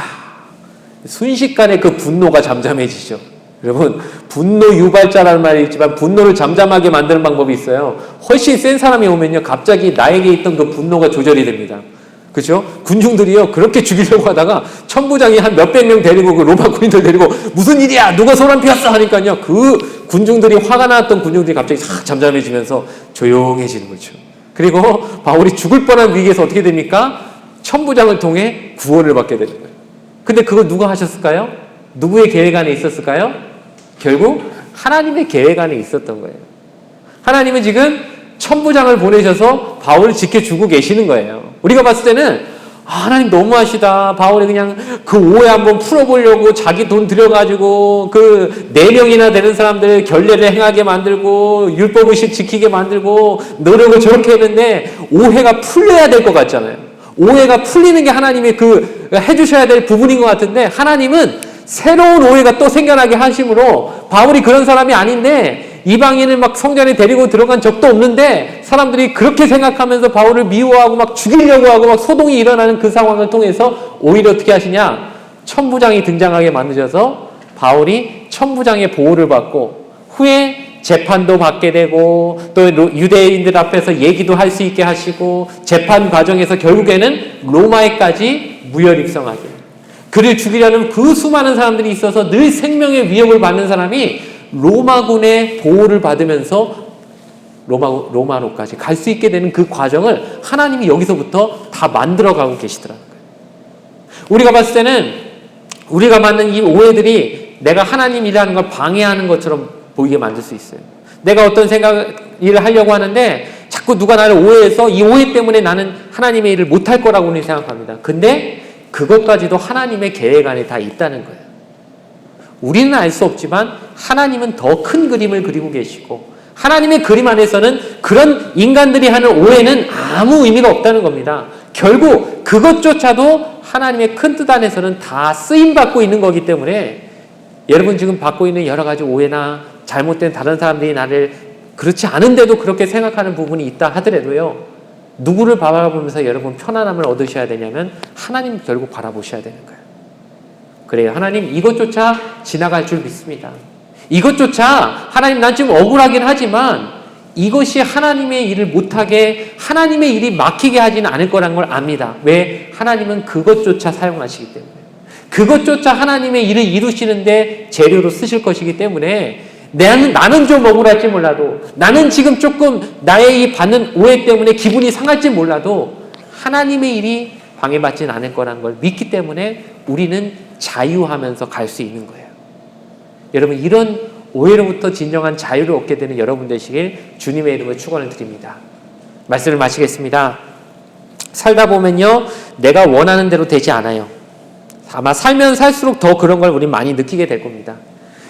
순식간에 그 분노가 잠잠해지죠. 여러분, 분노 유발자라는 말이 있지만 분노를 잠잠하게 만드는 방법이 있어요. 훨씬 센 사람이 오면요 갑자기 나에게 있던 그 분노가 조절이 됩니다. 그죠? 군중들이요 그렇게 죽이려고 하다가 천부장이 한 몇백 명 데리고 그 로마 군인들 데리고 무슨 일이야 누가 소란 피웠어 하니까요 그 군중들이 화가 났던 군중들이 갑자기 싹 잠잠해지면서 조용해지는 거죠. 그리고 바울이 죽을 뻔한 위기에서 어떻게 됩니까? 천부장을 통해 구원을 받게 되는 거예요. 근데 그거 누가 하셨을까요? 누구의 계획 안에 있었을까요? 결국 하나님의 계획 안에 있었던 거예요. 하나님은 지금 천부장을 보내셔서 바울을 지켜주고 계시는 거예요. 우리가 봤을 때는 하나님 너무하시다. 바울이 그냥 그 오해 한번 풀어보려고 자기 돈 들여가지고 그 4명이나 되는 사람들 결례를 행하게 만들고 율법의식 지키게 만들고 노력을 저렇게 했는데 오해가 풀려야 될 것 같잖아요. 오해가 풀리는 게 하나님의 그 해주셔야 될 부분인 것 같은데 하나님은 새로운 오해가 또 생겨나게 하심으로 바울이 그런 사람이 아닌데 이방인을 막 성전에 데리고 들어간 적도 없는데 사람들이 그렇게 생각하면서 바울을 미워하고 막 죽이려고 하고 막 소동이 일어나는 그 상황을 통해서 오히려 어떻게 하시냐? 천부장이 등장하게 만드셔서 바울이 천부장의 보호를 받고 후에 재판도 받게 되고 또 유대인들 앞에서 얘기도 할 수 있게 하시고 재판 과정에서 결국에는 로마에까지 무혈 입성하게 그를 죽이려는 그 수많은 사람들이 있어서 늘 생명의 위협을 받는 사람이 로마군의 보호를 받으면서 로마로까지 갈 수 있게 되는 그 과정을 하나님이 여기서부터 다 만들어가고 계시더라고요. 우리가 봤을 때는 우리가 받는 이 오해들이 내가 하나님 일하는 걸 방해하는 것처럼 보이게 만들 수 있어요. 내가 어떤 일을 하려고 하는데 자꾸 누가 나를 오해해서 이 오해 때문에 나는 하나님의 일을 못할 거라고는 생각합니다. 근데 그것까지도 하나님의 계획 안에 다 있다는 거예요. 우리는 알 수 없지만 하나님은 더 큰 그림을 그리고 계시고 하나님의 그림 안에서는 그런 인간들이 하는 오해는 아무 의미가 없다는 겁니다. 결국 그것조차도 하나님의 큰 뜻 안에서는 다 쓰임받고 있는 거기 때문에 여러분 지금 받고 있는 여러 가지 오해나 잘못된 다른 사람들이 나를 그렇지 않은데도 그렇게 생각하는 부분이 있다 하더라도요. 누구를 바라보면서 여러분 편안함을 얻으셔야 되냐면 하나님 결국 바라보셔야 되는 거예요. 그래요. 하나님 이것조차 지나갈 줄 믿습니다. 이것조차 하나님 난 지금 억울하긴 하지만 이것이 하나님의 일을 못하게, 하나님의 일이 막히게 하지는 않을 거라는 걸 압니다. 왜? 하나님은 그것조차 사용하시기 때문에. 그것조차 하나님의 일을 이루시는데 재료로 쓰실 것이기 때문에 나는 좀 억울할지 몰라도, 나는 지금 조금 나의 이 받는 오해 때문에 기분이 상할지 몰라도 하나님의 일이 방해받지는 않을 거라는 걸 믿기 때문에 우리는 자유하면서 갈 수 있는 거예요. 여러분, 이런 오해로부터 진정한 자유를 얻게 되는 여러분 되시길 주님의 이름으로 축원을 드립니다. 말씀을 마치겠습니다. 살다 보면요, 내가 원하는 대로 되지 않아요. 아마 살면 살수록 더 그런 걸 우리 많이 느끼게 될 겁니다.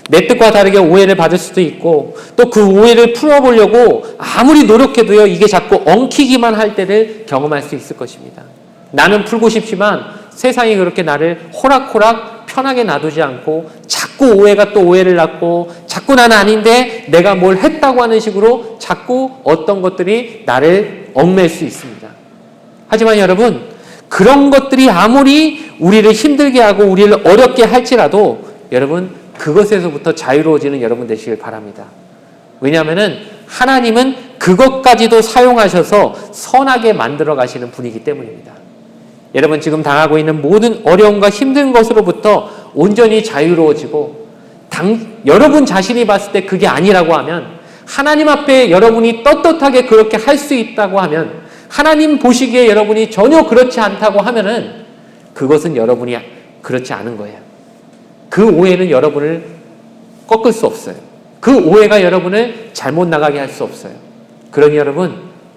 내 뜻과 다르게 오해를 받을 수도 있고, 또 그 오해를 풀어보려고 아무리 노력해도요, 이게 자꾸 엉키기만 할 때를 경험할 수 있을 것입니다. 나는 풀고 싶지만 세상이 그렇게 나를 호락호락 편하게 놔두지 않고 자꾸 오해가 또 오해를 낳고, 자꾸 나는 아닌데 내가 뭘 했다고 하는 식으로 자꾸 어떤 것들이 나를 얽맬 수 있습니다. 하지만 여러분, 그런 것들이 아무리 우리를 힘들게 하고 우리를 어렵게 할지라도 여러분, 그것에서부터 자유로워지는 여러분 되시길 바랍니다. 왜냐하면 하나님은 그것까지도 사용하셔서 선하게 만들어 가시는 분이기 때문입니다. 여러분, 지금 당하고 있는 모든 어려움과 힘든 것으로부터 온전히 자유로워지고, 여러분 자신이 봤을 때 그게 아니라고 하면, 하나님 앞에 여러분이 떳떳하게 그렇게 할 수 있다고 하면, 하나님 보시기에 여러분이 전혀 그렇지 않다고 하면은 그것은 여러분이 그렇지 않은 거예요. 그 오해는 여러분을 꺾을 수 없어요. 그 오해가 여러분을 잘못 나가게 할 수 없어요. 그러니 여러분,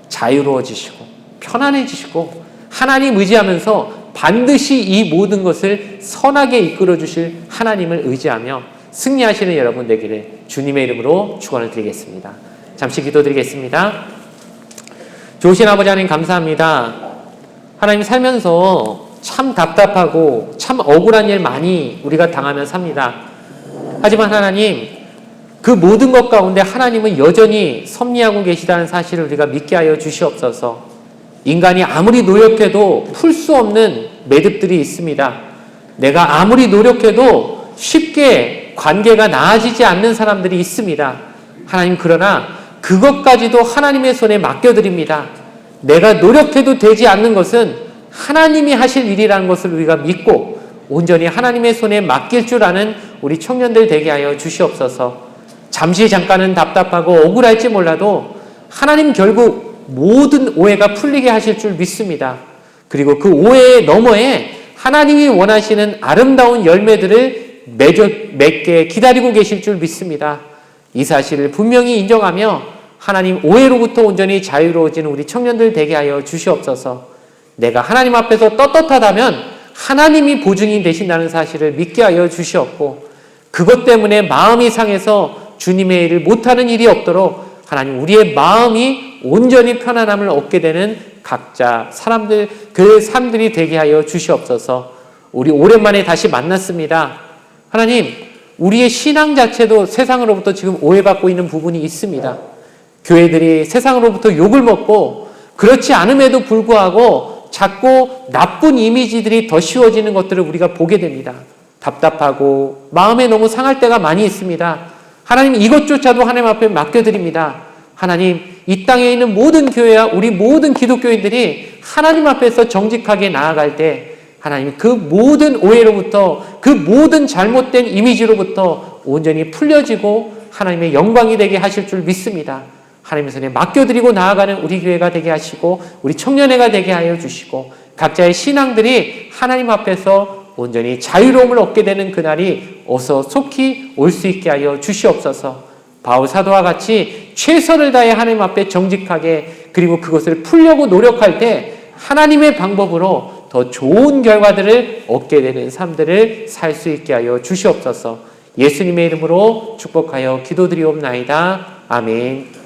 자유로워지시고 편안해지시고 하나님 의지하면서 반드시 이 모든 것을 선하게 이끌어 주실 하나님을 의지하며 승리하시는 여러분 되기를 주님의 이름으로 축원을 드리겠습니다. 잠시 기도드리겠습니다. 좋으신 아버지 하나님, 감사합니다. 하나님, 살면서 참 답답하고 참 억울한 일 많이 우리가 당하며 삽니다. 하지만 하나님, 그 모든 것 가운데 하나님은 여전히 섭리하고 계시다는 사실을 우리가 믿게 하여 주시옵소서. 인간이 아무리 노력해도 풀 수 없는 매듭들이 있습니다. 내가 아무리 노력해도 쉽게 관계가 나아지지 않는 사람들이 있습니다. 하나님, 그러나 그것까지도 하나님의 손에 맡겨드립니다. 내가 노력해도 되지 않는 것은 하나님이 하실 일이라는 것을 우리가 믿고 온전히 하나님의 손에 맡길 줄 아는 우리 청년들 되게 하여 주시옵소서. 잠시 잠깐은 답답하고 억울할지 몰라도 하나님 결국 모든 오해가 풀리게 하실 줄 믿습니다. 그리고 그 오해의 너머에 하나님이 원하시는 아름다운 열매들을 맺게 기다리고 계실 줄 믿습니다. 이 사실을 분명히 인정하며 하나님 오해로부터 온전히 자유로워지는 우리 청년들 되게 하여 주시옵소서. 내가 하나님 앞에서 떳떳하다면 하나님이 보증인 되신다는 사실을 믿게 하여 주시옵고, 그것 때문에 마음이 상해서 주님의 일을 못하는 일이 없도록 하나님 우리의 마음이 온전히 편안함을 얻게 되는 각자 사람들, 그 삶들이 되게 하여 주시옵소서. 우리 오랜만에 다시 만났습니다. 하나님, 우리의 신앙 자체도 세상으로부터 지금 오해받고 있는 부분이 있습니다. 교회들이 세상으로부터 욕을 먹고, 그렇지 않음에도 불구하고 자꾸 나쁜 이미지들이 더 씌워지는 것들을 우리가 보게 됩니다. 답답하고 마음에 너무 상할 때가 많이 있습니다. 하나님, 이것조차도 하나님 앞에 맡겨드립니다. 하나님, 이 땅에 있는 모든 교회와 우리 모든 기독교인들이 하나님 앞에서 정직하게 나아갈 때 하나님 그 모든 오해로부터, 그 모든 잘못된 이미지로부터 온전히 풀려지고 하나님의 영광이 되게 하실 줄 믿습니다. 하나님의 손에 맡겨드리고 나아가는 우리 교회가 되게 하시고 우리 청년회가 되게 하여 주시고 각자의 신앙들이 하나님 앞에서 온전히 자유로움을 얻게 되는 그날이 어서 속히 올 수 있게 하여 주시옵소서. 바울 사도와 같이 최선을 다해 하나님 앞에 정직하게, 그리고 그것을 풀려고 노력할 때 하나님의 방법으로 더 좋은 결과들을 얻게 되는 삶들을 살 수 있게 하여 주시옵소서. 예수님의 이름으로 축복하여 기도드리옵나이다. 아멘.